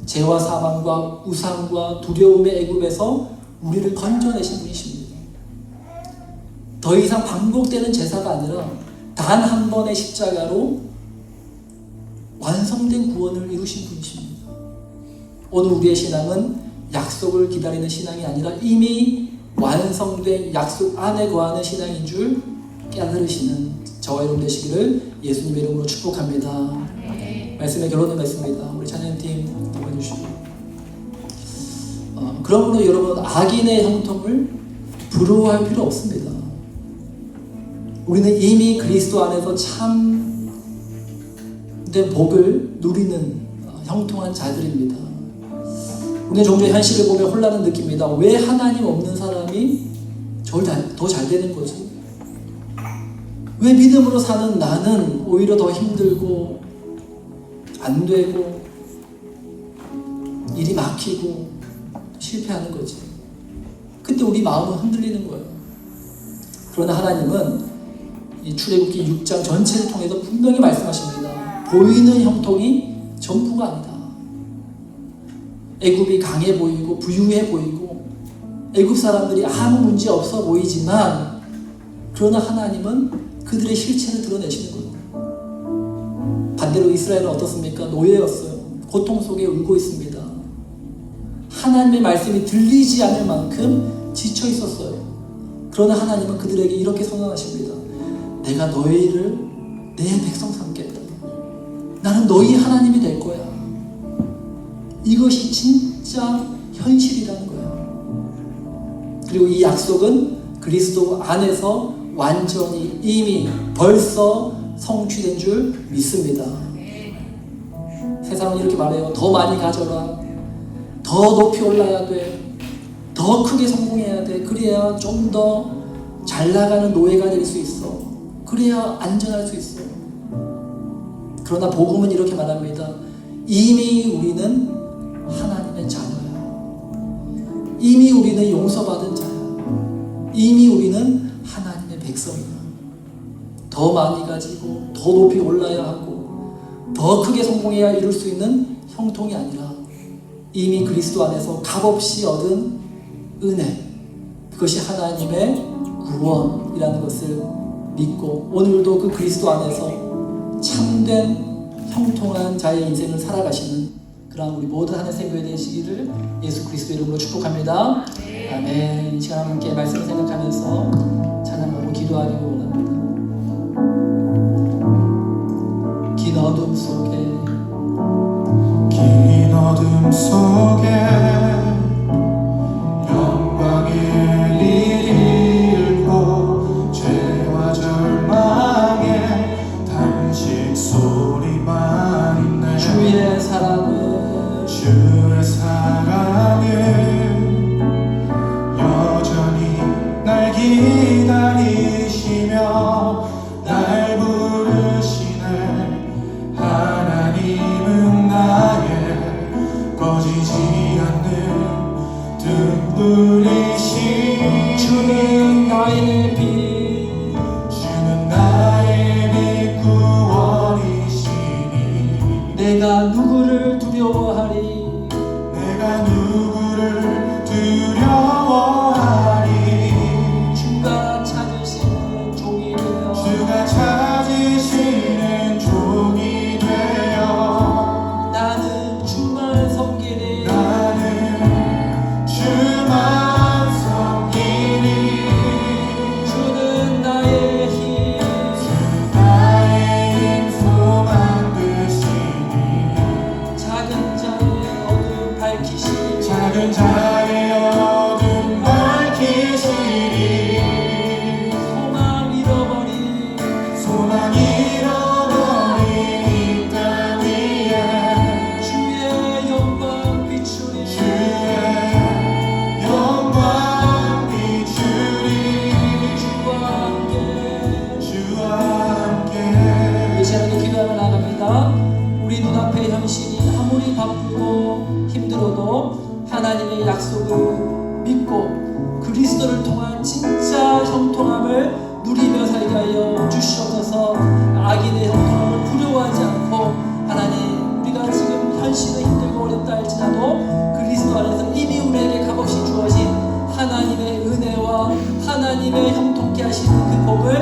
죄와 사망과 우상과 두려움의 애굽에서 우리를 건져내신 분이십니다. 더 이상 반복되는 제사가 아니라 단 한 번의 십자가로 완성된 구원을 이루신 분이십니다. 오늘 우리의 신앙은 약속을 기다리는 신앙이 아니라 이미 완성된 약속 안에 거하는 신앙인 줄 깨달으시는 저와 여러분 되시기를 예수님의 이름으로 축복합니다. 말씀의 결론은 말씀입니다. 우리 찬양팀 도와주시고, 그러므로 여러분, 악인의 형통을 부러워할 필요 없습니다. 우리는 이미 그리스도 안에서 참된 복을 누리는 형통한 자들입니다. 우리는 종종 현실을 보며 혼란을 느낍니다. 왜 하나님 없는 사람이 더 잘 되는 거지? 왜 믿음으로 사는 나는 오히려 더 힘들고 안 되고 일이 막히고 실패하는 거지? 그때 우리 마음은 흔들리는 거예요. 그러나 하나님은 이 출애굽기 6장 전체를 통해서 분명히 말씀하십니다. 보이는 형통이 전부가 아니다. 애굽이 강해 보이고 부유해 보이고 애굽 사람들이 아무 문제 없어 보이지만, 그러나 하나님은 그들의 실체를 드러내시는 거예요. 반대로 이스라엘은 어떻습니까? 노예였어요. 고통 속에 울고 있습니다. 하나님의 말씀이 들리지 않을 만큼 지쳐 있었어요. 그러나 하나님은 그들에게 이렇게 선언하십니다. 내가 너희를 내 백성 삼겠다. 나는 너희 하나님이 될 거야. 이것이 진짜 현실이라는 거예요. 그리고 이 약속은 그리스도 안에서 완전히 이미 벌써 성취된 줄 믿습니다. 세상은 이렇게 말해요. 더 많이 가져라. 더 높이 올라야 돼. 더 크게 성공해야 돼. 그래야 좀 더 잘 나가는 노예가 될 수 있어. 그래야 안전할 수 있어. 그러나 복음은 이렇게 말합니다. 이미 우리는 하나님의 자녀야. 이미 우리는 용서받은 자야. 이미 우리는 하나님의 백성이야. 더 많이 가지고 더 높이 올라야 하고 더 크게 성공해야 이룰 수 있는 형통이 아니라 이미 그리스도 안에서 값없이 얻은 은혜, 그것이 하나님의 구원이라는 것을 믿고 오늘도 그 그리스도 안에서 참된 형통한 자의 인생을 살아가시는 그런 우리 모든 하나님의 생교회 되시기를 예수 그리스도 이름으로 축복합니다. 아멘. 이 시간 함께 말씀을 생각하면서 찬양하고 기도하기 원합니다. 긴 어둠 속에 영광의 일이 잃고 죄와 절망의 단식 소리만 있네. 주의 사랑은 여전히 날 기다리시며 날 부르시네. 하나님은 나의 꺼지지 않는 등불이시니 주는 나의 빛 구원이시니 내가 누구를 두려워하리. 주가 찾으시는 종이 되어 나는 주만 섬기리. 주는 나의 힘 소망 되시니 작은 자의 어둠 밝히시리. 작은 자의 어둠 밝히시니 소망 바쁘고 힘들어도 하나님의 약속을 믿고 그리스도를 통한 진짜 형통함을 누리며 살게 하여 주시옵소서. 악인의 형통함을 두려워하지 않고 하나님, 우리가 지금 현실은 힘들고 어렵다 할지라도 그리스도 안에서 이미 우리에게 값없이 주어진 하나님의 은혜와 하나님의 형통케 하시는 그 복을,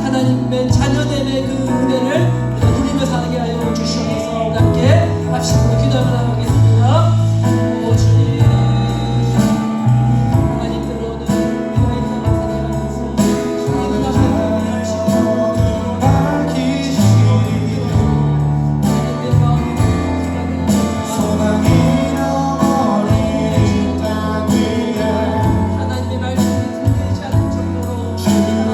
하나님의 자녀됨의 그 은혜를 누리며 살게 하여 주시옵소서. 우리 함께 합심으로 기도하며 나가겠습니다. 오 주님, 하나님께로는 우리가 이 땅을 살아가면서 주님 앞에 합심으로 하나님의 마음을 하나님의 말씀이 들리지 않을 정도로 주와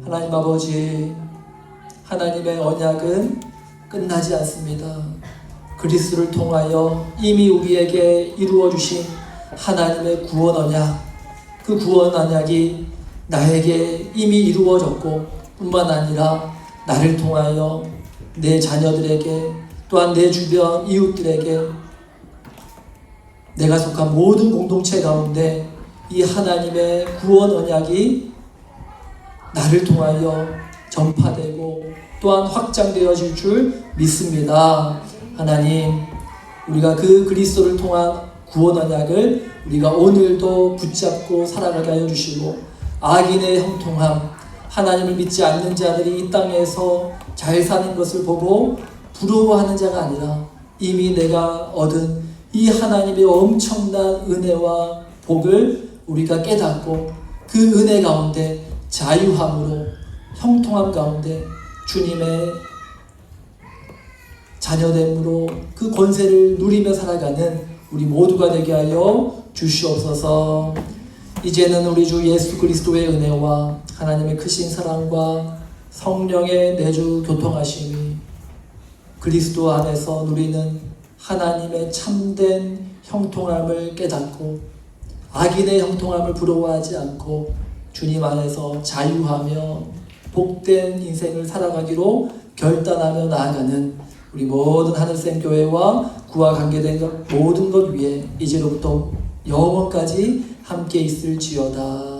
하나님 아버지, 하나님의 언약은 끝나지 않습니다. 그리스도를 통하여 이미 우리에게 이루어 주신 하나님의 구원 언약, 그 구원 언약이 나에게 이미 이루어졌고 뿐만 아니라 나를 통하여 내 자녀들에게 또한 내 주변 이웃들에게 내가 속한 모든 공동체 가운데 이 하나님의 구원 언약이 나를 통하여 전파되고 또한 확장되어질 줄 믿습니다. 하나님, 우리가 그 그리스도를 통한 구원 언약을 우리가 오늘도 붙잡고 살아가게 하여 주시고 악인의 형통함, 하나님을 믿지 않는 자들이 이 땅에서 잘 사는 것을 보고 부러워하는 자가 아니라 이미 내가 얻은 이 하나님의 엄청난 은혜와 복을 우리가 깨닫고 그 은혜 가운데 자유함으로 형통함 가운데 주님의 자녀됨으로 그 권세를 누리며 살아가는 우리 모두가 되게 하여 주시옵소서. 이제는 우리 주 예수 그리스도의 은혜와 하나님의 크신 사랑과 성령의 내주 교통하심이 그리스도 안에서 누리는 하나님의 참된 형통함을 깨닫고 악인의 형통함을 부러워하지 않고 주님 안에서 자유하며 복된 인생을 살아가기로 결단하며 나아가는 우리 모든 하늘샘 교회와 그와 관계된 모든 것 위에 이제로부터 영원까지 함께 있을지어다.